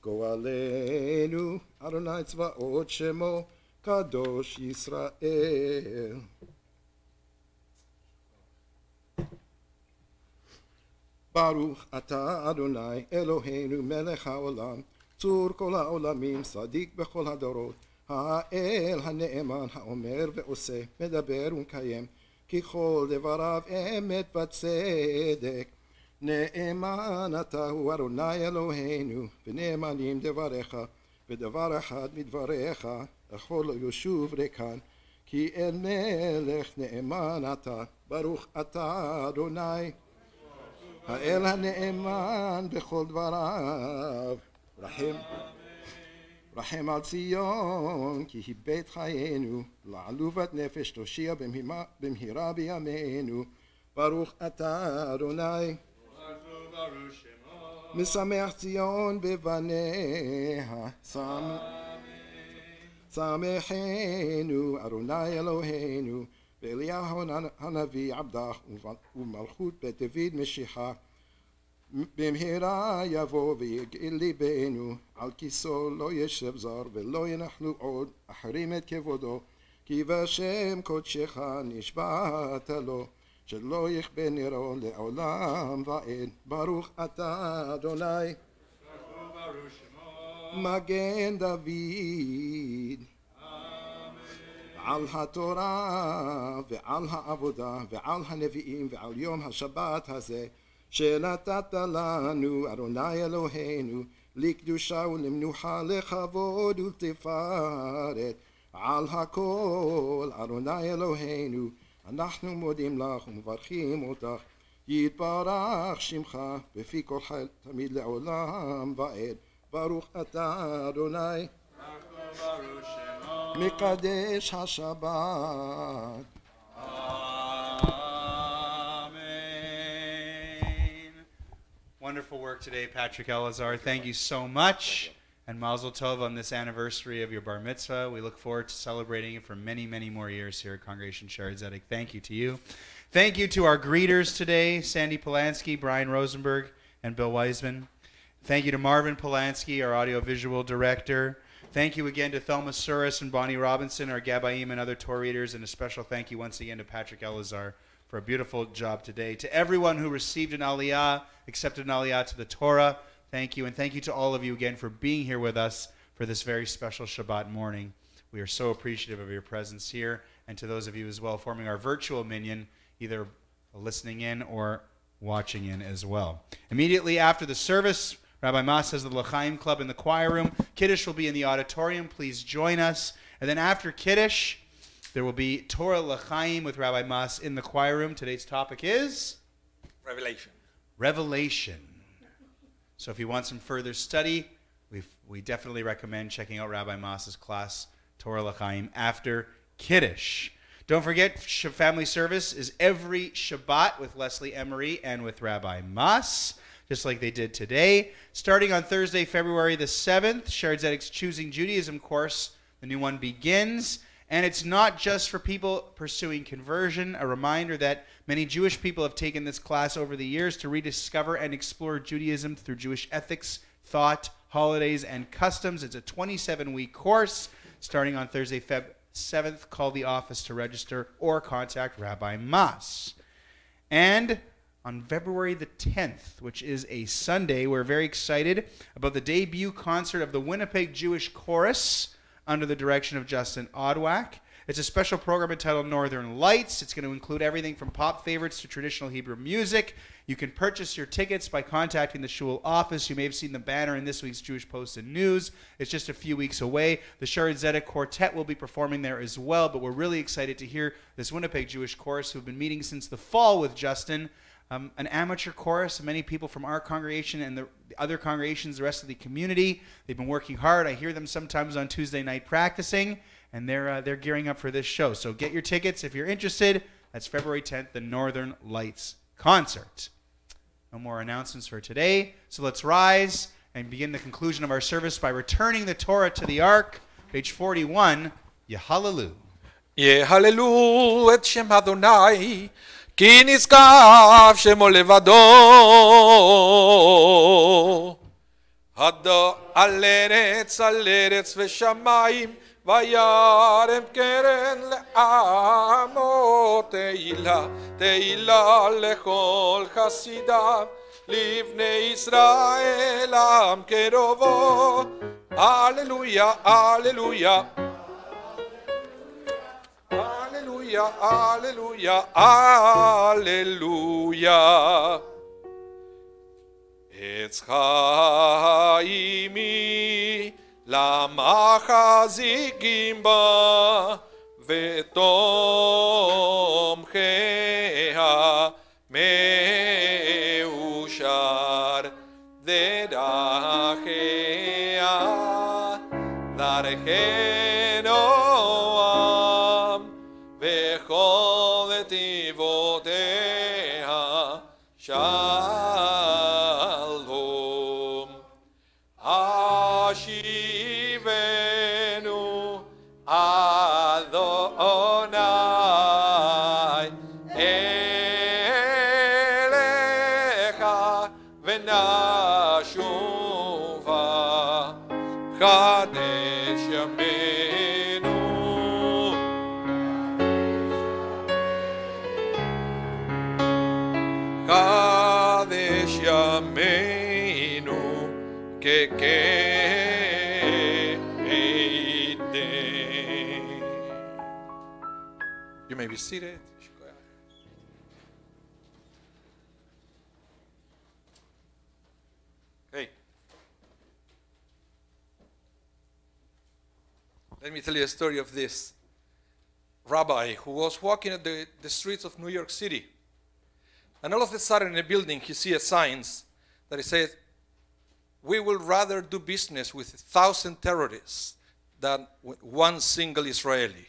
גואלנו, אדוני צבאות שמו, קדוש ישראל. ברוך אתה אדוני אלוהינו מלך העולם, צור כל העולמים, צדיק בכל הדורות, האל הנאמן האומר ועושה, מדבר ומקיים, כי כל דבריו אמת וצדק. נאמן אתה הוא אדוני אלוהינו, ונאמנים דבריך, ודבר אחד מדבריך יכול לא ישוב ריקן, כי אין מלך נאמן אתה. ברוך אתה אדוני האל הנאמן בכל דבריו, רחם על ציון, כי היא בית חיינו, לעלובת נפש תושיע במהרה בימינו. ברוך אתה אדוני משמח ציון בבניה, שמחנו אדוני אלוהינו, ואליהו הנביא עבדך, ומלכות בית דוד משיחה. במהרה יבוא ויגאל ליבנו, על כיסו לא ישב זר, ולא ינחנו עוד אחרים את כבודו, כי בשם קודשך נשבעת לו, שלא יכבה נרו לעולם ועד. ברוך אתה אדוני מגן דוד, על התורה ועל העבודה ועל הנביאים ועל יום השבת הזה שנתת לנו אדוני אלוהינו, לקדושה ולמנוחה, לכבוד ולתפארת. על הכל אדוני אלוהינו אנחנו מודים לך ומברכים אותך, יתברך שמך בפי כל חי תמיד לעולם ועד. ברוך אתה אדוני מקדש השבת. Wonderful work today, Patrick Elazar. Thank you so much. And Mazel Tov on this anniversary of your bar mitzvah. We look forward to celebrating it for many, many more years here at Congregation Shared Zedek. Thank you to you. Thank you to our greeters today, Sandy Polanski, Brian Rosenberg, and Bill Wiseman. Thank you to Marvin Polanski, our audiovisual director. Thank you again to Thelma Suris and Bonnie Robinson, our Gabaim and other Torah readers. And a special thank you once again to Patrick Elazar for a beautiful job today. To everyone who received an aliyah, accepted an aliyah to the Torah, thank you. And thank you to all of you again for being here with us for this very special Shabbat morning. We are so appreciative of your presence here. And to those of you as well forming our virtual minyan, either listening in or watching in as well. Immediately after the service, Rabbi Mas has the L'chaim Club in the choir room. Kiddush will be in the auditorium. Please join us. And then after Kiddush, there will be Torah L'chaim with Rabbi Mas in the choir room. Today's topic is? Revelation. So if you want some further study, we definitely recommend checking out Rabbi Mas's class, Torah L'chaim, after Kiddush. Don't forget, family service is every Shabbat with Leslie Emery and with Rabbi Mas, just like they did today. Starting on Thursday, February the 7th, Shared Zedek's Choosing Judaism course, the new one begins. And it's not just for people pursuing conversion. A reminder that many Jewish people have taken this class over the years to rediscover and explore Judaism through Jewish ethics, thought, holidays, and customs. It's a 27-week course starting on Thursday, Feb 7th. Call the office to register or contact Rabbi Mas. And on February the 10th, which is a Sunday, we're very excited about the debut concert of the Winnipeg Jewish Chorus under the direction of Justin Odwak. It's a special program entitled Northern Lights. It's going to include everything from pop favorites to traditional Hebrew music. You can purchase your tickets by contacting the shul office. You may have seen the banner in this week's Jewish Post and News. It's just a few weeks away. The Shared Zedek Quartet will be performing there as well, but we're really excited to hear this Winnipeg Jewish Chorus, who've been meeting since the fall with Justin. An amateur chorus, many people from our congregation and the other congregations, the rest of the community. They've been working hard. I hear them sometimes on Tuesday night practicing, and they're gearing up for this show. So get your tickets if you're interested. That's February 10th, the Northern Lights concert. No more announcements for today. So let's rise and begin the conclusion of our service by returning the Torah to the Ark. Page 41, Yehalelu. Yehalelu et Shem Adonai. כי נזכר שמו לבדו, על ארץ ושמיים, וירם קרן לעמו, תהילה, תהילה לכל חסידיו, לבני ישראל עם קרובו, הללויה, הללויה. Alleluia, alleluia, alleluia. Etz chaimi למחזיקים בה ותומכיה מאושר דרכיה דרכי נועם וכל נתיבותיה שלום השיבנו אדוני אליך ונשובה חדש ימינו חדש ימינו You may be seated. Okay. Let me tell you a story of this rabbi who was walking at the streets of New York City. And all of a sudden in a building he sees a sign that it says, "We will rather do business with 1,000 terrorists than with one single Israeli."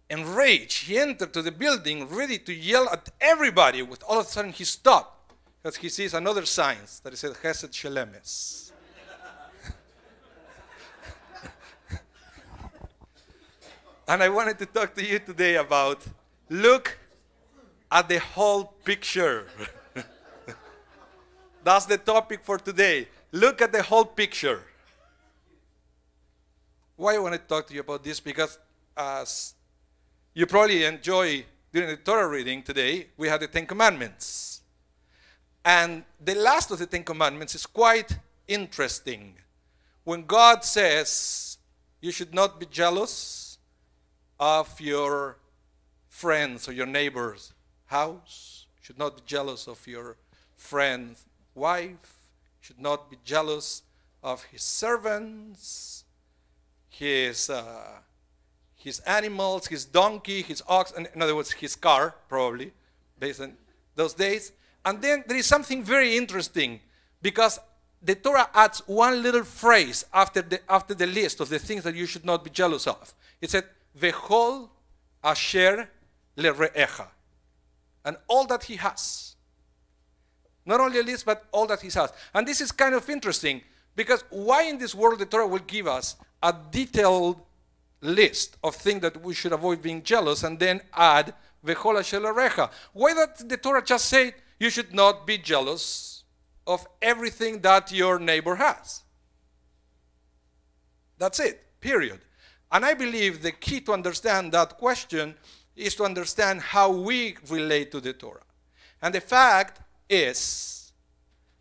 Enraged, he entered to the building ready to yell at everybody. With all of a sudden he stopped because he sees another sign that it says Chesed Shelemes. And I wanted to talk to you today about look at the whole picture. That's the topic for today. Look at the whole picture. Why I want to talk to you about this? Because as you probably enjoy during the Torah reading today, we had the Ten Commandments. And the last of the Ten Commandments is quite interesting. When God says, you should not be jealous of your friends or your neighbor's house, should not be jealous of your friend's wife, should not be jealous of his servants, his animals, his donkey, his ox, in other words, his car, probably, based on those days. And then there is something very interesting, because the Torah adds one little phrase after the list of the things that you should not be jealous of. It said, V'chol asher lere'echa. And all that he has. Not only a list, but all that he has. And this is kind of interesting, because why in this world the Torah will give us a detailed list of things that we should avoid being jealous and then add V'chol asher lere'echa? Why does the Torah just say you should not be jealous of everything that your neighbor has? That's it, period. And I believe the key to understand that question is to understand how we relate to the Torah. And the fact is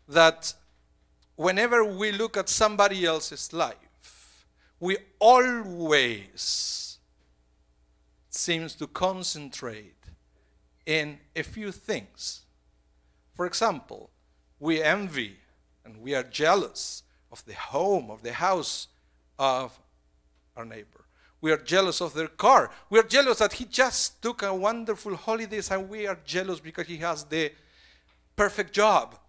that whenever we look at somebody else's life, we always seem to concentrate in a few things. For example, we envy and we are jealous of the home, of the house of our neighbor. We are jealous of their car. We are jealous that he just took a wonderful holidays, and we are jealous because he has the perfect job.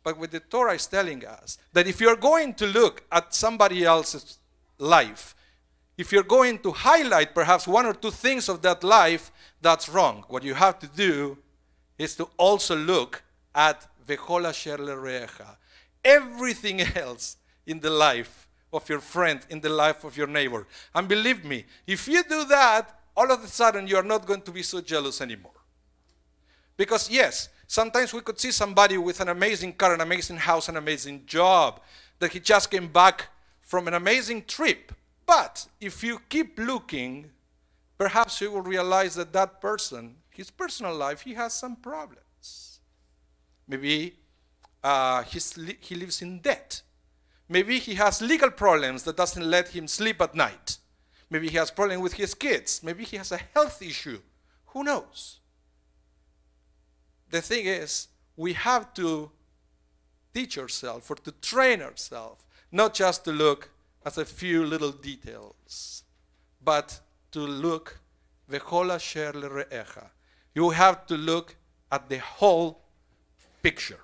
But what the Torah is telling us, that if you're going to look at somebody else's life, if you're going to highlight perhaps one or two things of that life, that's wrong. What you have to do is to also look at V'chol asher lere'echa. Everything else in the life of your friend, in the life of your neighbor. And believe me, if you do that, all of a sudden you are not going to be so jealous anymore. Because yes, sometimes we could see somebody with an amazing car, an amazing house, an amazing job, that he just came back from an amazing trip. But if you keep looking, perhaps you will realize that that person, his personal life, he has some problems. Maybe he lives in debt. Maybe he has legal problems that doesn't let him sleep at night. Maybe he has problems with his kids. Maybe he has a health issue. Who knows? The thing is, we have to teach ourselves or to train ourselves, not just to look at a few little details, but to look v'chol asher l're'echa. You have to look at the whole picture.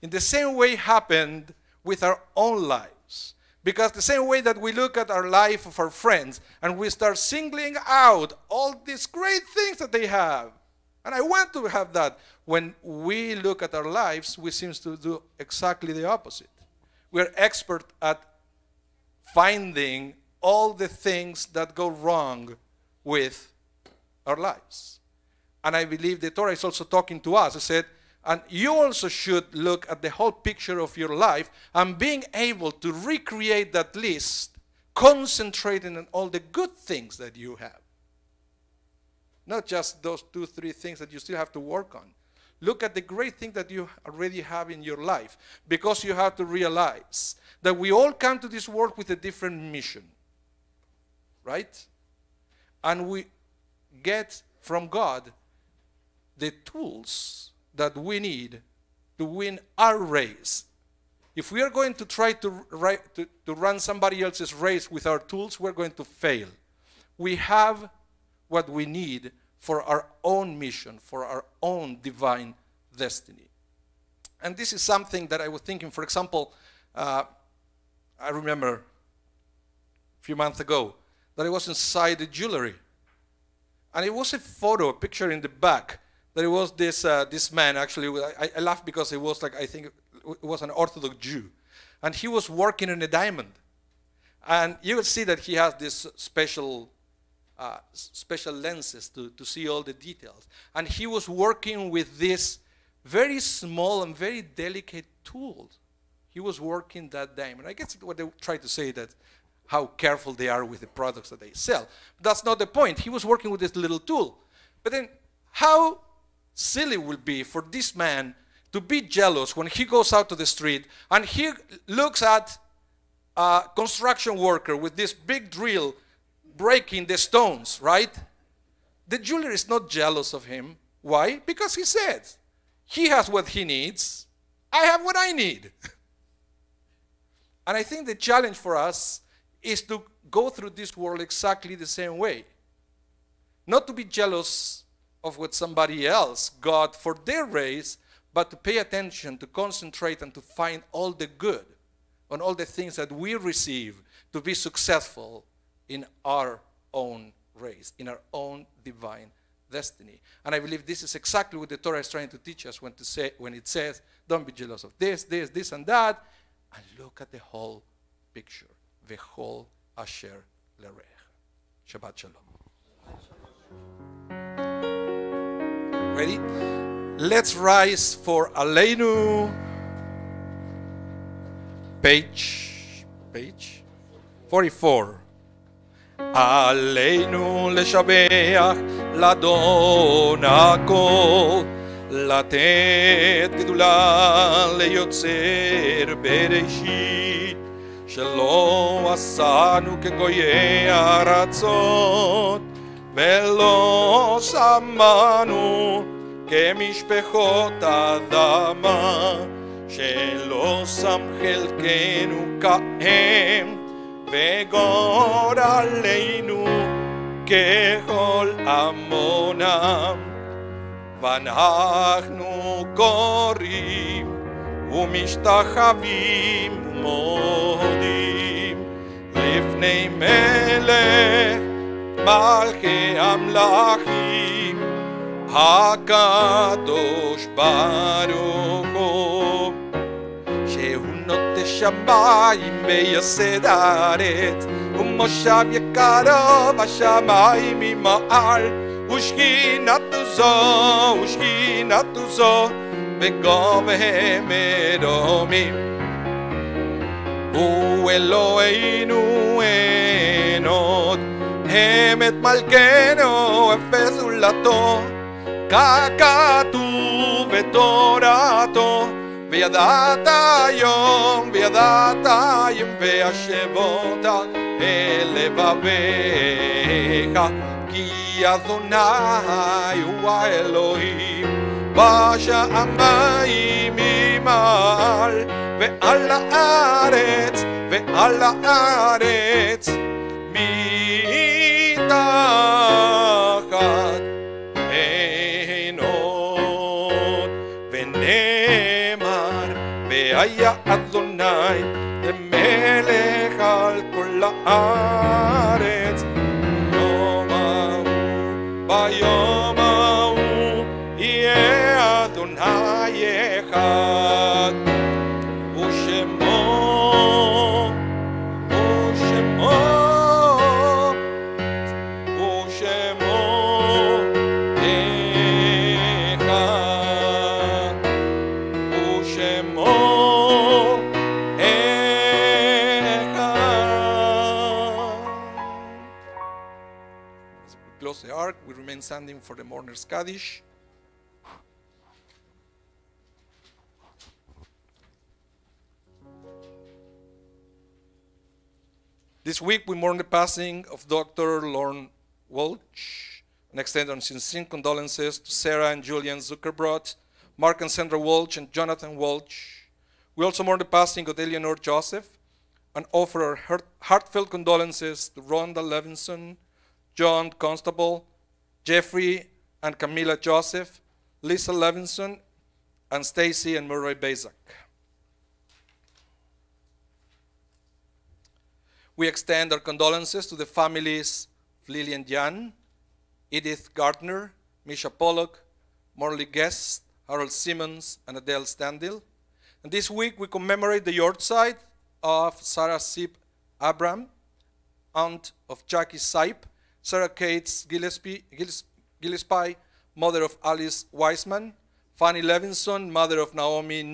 In the same way happened with our own lives. Because the same way that we look at our life of our friends and we start singling out all these great things that they have. And I want to have that. When we look at our lives, we seem to do exactly the opposite. We're expert at finding all the things that go wrong with our lives. And I believe the Torah is also talking to us. It said, and you also should look at the whole picture of your life and being able to recreate that list, concentrating on all the good things that you have. Not just those 2-3 things that you still have to work on. Look at the great thing that you already have in your life, because you have to realize that we all come to this world with a different mission, right? And we get from God the tools that we need to win our race. If we are going to try to run somebody else's race with our tools, we're going to fail. We have what we need for our own mission, for our own divine destiny. And this is something that I was thinking, for example, I remember a few months ago that I was inside the jewelry. And it was a picture in the back, that it was this man, actually. I laughed because it was like, I think it was an Orthodox Jew. And he was working on a diamond. And you will see that he has this special lenses to see all the details. And he was working with this very small and very delicate tool. He was working that diamond. I guess what they try to say that how careful they are with the products that they sell. But that's not the point. He was working with this little tool. But then how silly it will be for this man to be jealous when he goes out to the street and he looks at a construction worker with this big drill breaking the stones, right? The jeweler is not jealous of him. Why? Because he said, he has what he needs, I have what I need. And I think the challenge for us is to go through this world exactly the same way. Not to be jealous of what somebody else got for their race, but to pay attention, to concentrate, and to find all the good on all the things that we receive to be successful in our own race, in our own divine destiny. And I believe this is exactly what the Torah is trying to teach us when it says, don't be jealous of this, and that, and look at the whole picture. V'chol asher l're'echa. Shabbat shalom. Ready? Let's rise for Aleinu. Page 44. Aleinu לשבח לאדון הכל, לתת גדולה ליוצר בראשית, שלא עשנו כגויי ארצות, ולא שמענו כמשפחות אדמה, שלא שם חלקנו כהם, וגורלנו ככל עמונם. ואנחנו קוראים ומשתחווים ומודים לפני מלך מלכי המלכים, הקדוש ברוך הוא, שהוא נוטש בשמיים ויסד הארץ, ומושב יקרו בשמיים ממעל, ושכינתו זו בגובה מרומים. הוא אלוהינו אין עוד, אמת מלכנו אפס זולתו, ככתוב בתורתו, וידעת היום והשבות אל לבביך, כי אדוני הוא האלוהים בשמיים ממעל, ועל הארץ מתחת אין עוד. ונאמר והיה אדוני למלך על כל הארץ, ביום ההוא יהיה אדוני אחד, ושמו the ark, we remain standing for the mourner's Kaddish. This week we mourn the passing of Dr. Lorne Walsh and extend our sincere condolences to Sarah and Julian Zuckerbrot, Mark and Sandra Walsh, and Jonathan Walsh. We also mourn the passing of Eleanor Joseph and offer our heartfelt condolences to Rhonda Levinson, John Constable, Jeffrey and Camilla Joseph, Lisa Levinson, and Stacy and Murray Bazak. We extend our condolences to the families of Lillian Jan, Edith Gardner, Misha Pollock, Morley Guest, Harold Simmons, and Adele Standill. And this week we commemorate the yahrzeit of Sarah Sip Abram, aunt of Jackie Sipe, Sarah Cates Gillespie, mother of Alice Wiseman, Fanny Levinson, mother of Naomi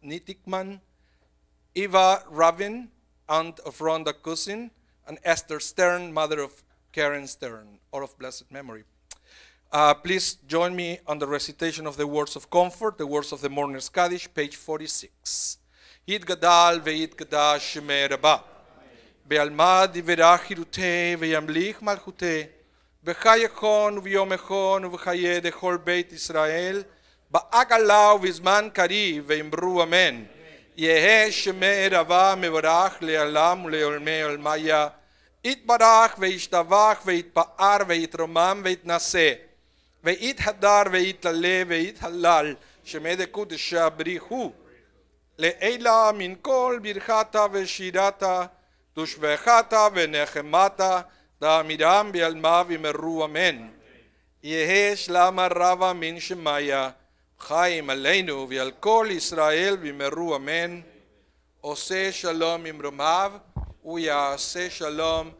Nittickman, Eva Ravin, aunt of Rhonda Cousin, and Esther Stern, mother of Karen Stern, all of blessed memory. Please join me on the recitation of the words of comfort, the words of the mourner's Kaddish, page 46. Yitgadal ve'yitgadash shemei Rabbah. בעלמא דברה חירותי וימליך מלכותי, בחי יכול וביום יכול ובחיי דכל בית ישראל, בעגלה ובזמן קריב ואמרו אמן. יהא שמי רבה מבורך לעולם ולעולמי עולמיה, יתברך וישתבח ויתפאר ויתרומם ויתנשא, ויתהדר ויתעלה ויתהלל, שמי דקודשא בריחו. לעילה מן כל ברכתה ושירתה, תושבחתה ונחמתה, דאמירם בעלמא ואמרו אמן. יהא שלמה רבה מן שמיה, חיים עלינו ועל כל ישראל ואמרו אמן. עושה שלום ממרומיו, ויעשה שלום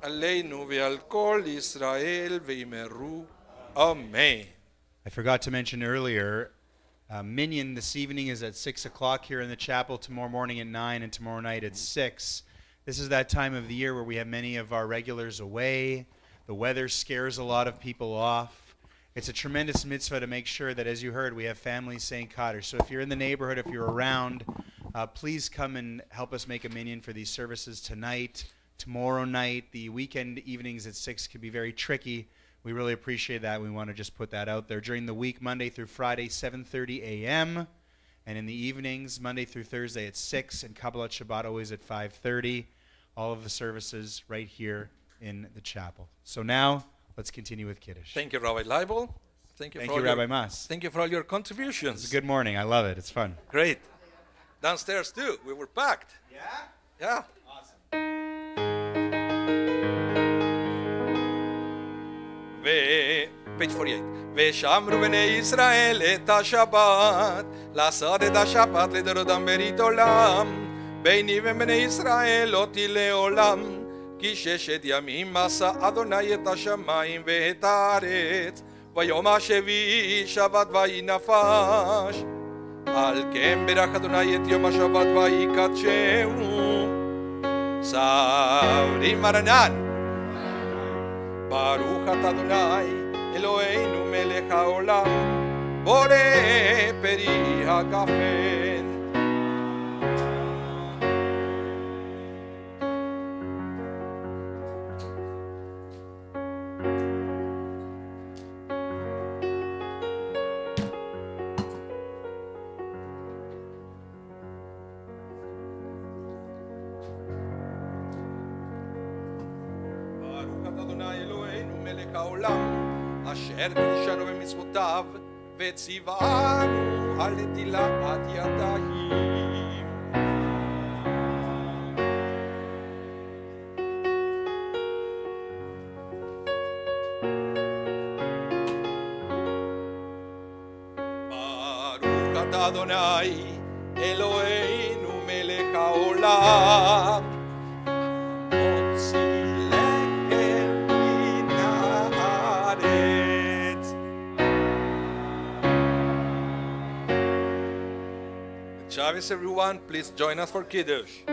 עלינו ועל כל ישראל ואמרו amen. I forgot to mention earlier, Minyan this evening is at 6 o'clock here in the chapel, tomorrow morning at 9, and tomorrow night at 6. This is that time of the year where we have many of our regulars away. The weather scares a lot of people off. It's a tremendous mitzvah to make sure that, as you heard, we have families saying Kaddish. So if you're in the neighborhood, if you're around, please come and help us make a minyan for these services tonight, tomorrow night. The weekend evenings at 6 can be very tricky. We really appreciate that. We want to just put that out there. During the week, Monday through Friday, 7:30 a.m., and in the evenings, Monday through Thursday at 6, and Kabbalat Shabbat always at 5:30. All of the services right here in the chapel. So now, let's continue with Kiddush. Thank you, Rabbi Leibel. Thank you, Rabbi Mas. Thank you for all your contributions. It's a good morning. I love it. It's fun. Great. Downstairs, too. We were packed. Yeah? Yeah. Awesome. Page 48. ושמרו בני ישראל את השבת, לעשות את השבת לדורותם ברית עולם, ביני ובני ישראל אותי לעולם, כי 6 ימים עשה אדוני את השמיים ואת הארץ, ויום השביעי שבת ויהי נפש. על כן ברך אדוני את יום השבת ויקדשהו. סברי מרנן. ברוך אתה אדוני אלוהינו מלך העולם, בורא פרי הגפן. אשר קדשנו במצוותיו וציוונו על נטילת ידיים. ברוך אתה אדוני אלוהינו מלך העולם, Shabbos everyone, please join us for Kiddush.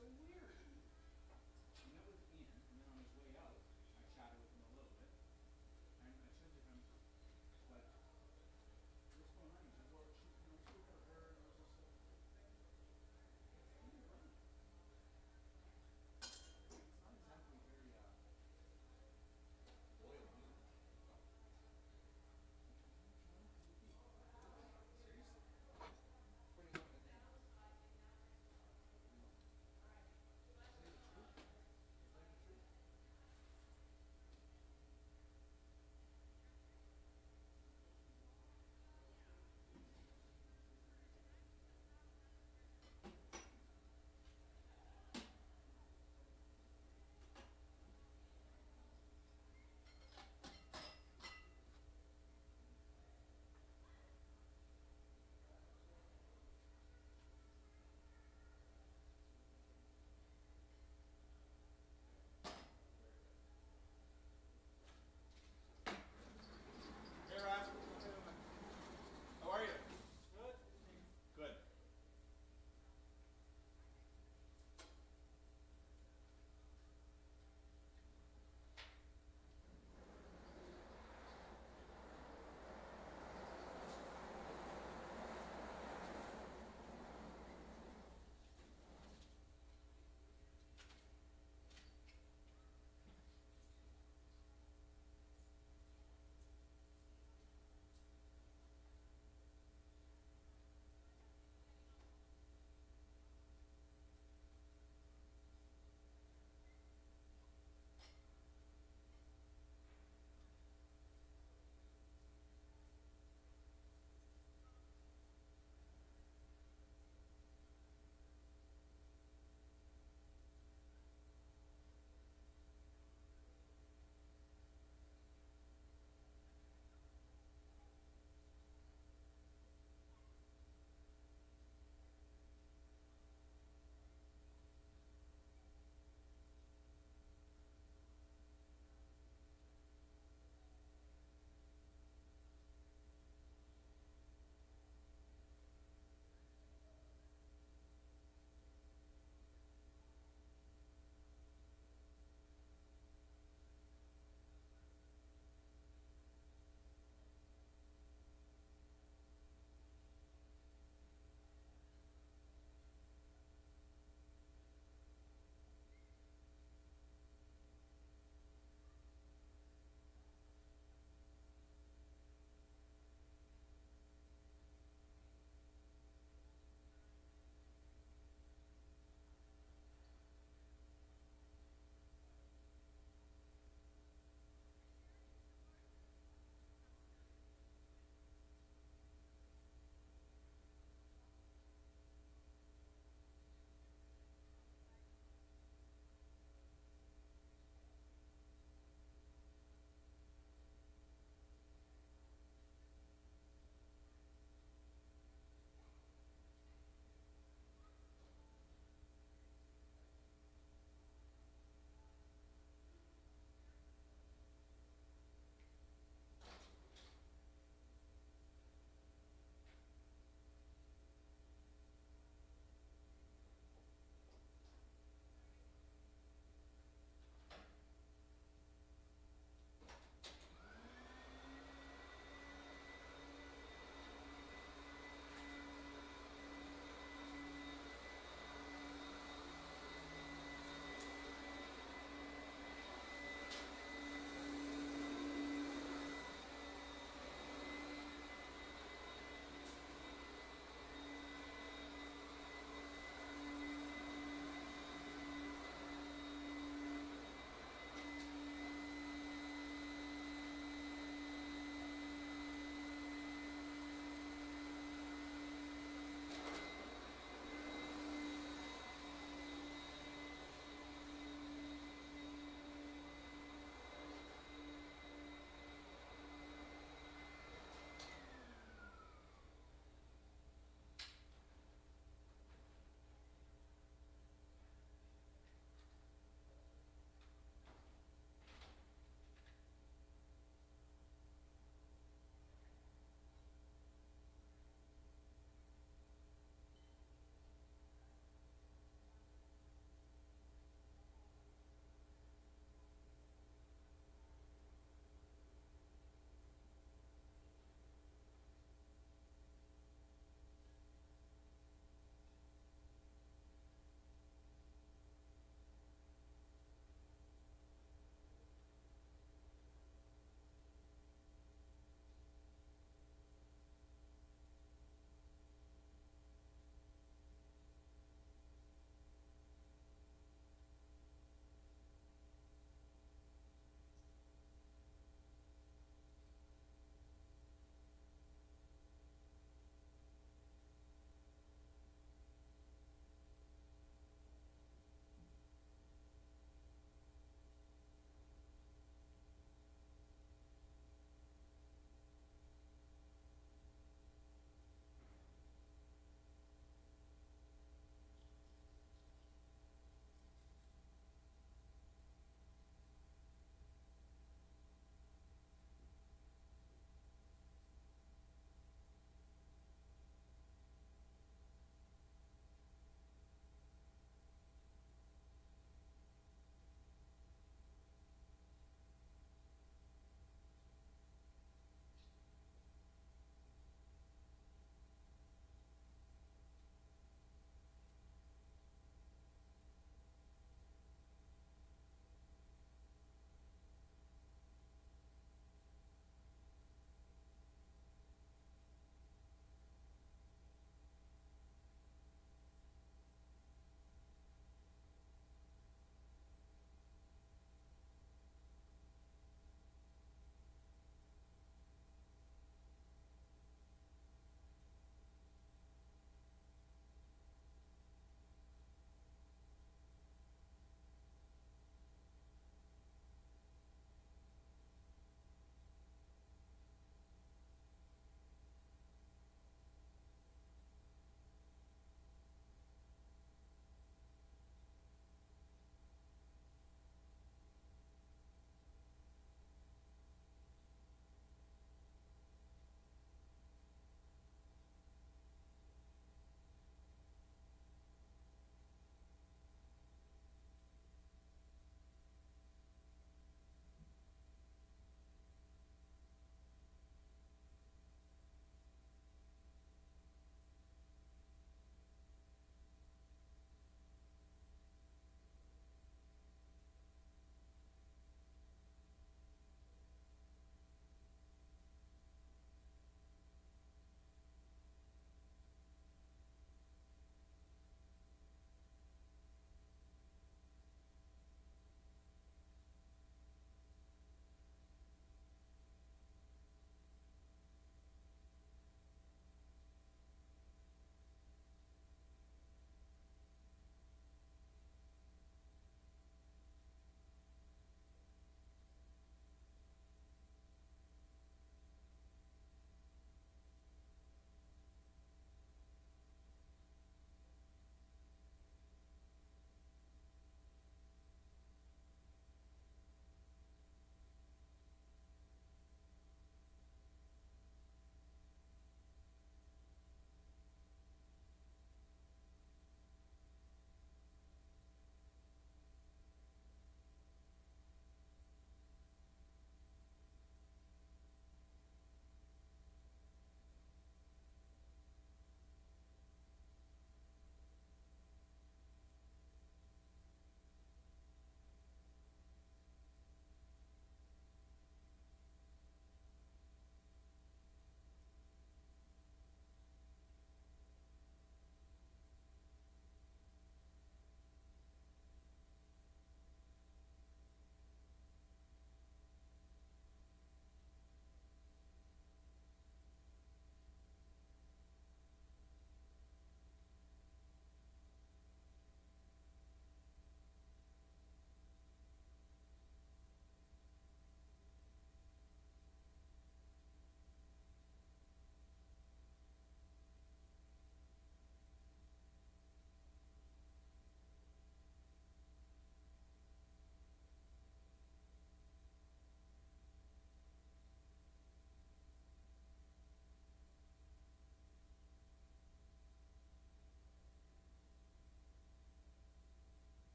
so weird.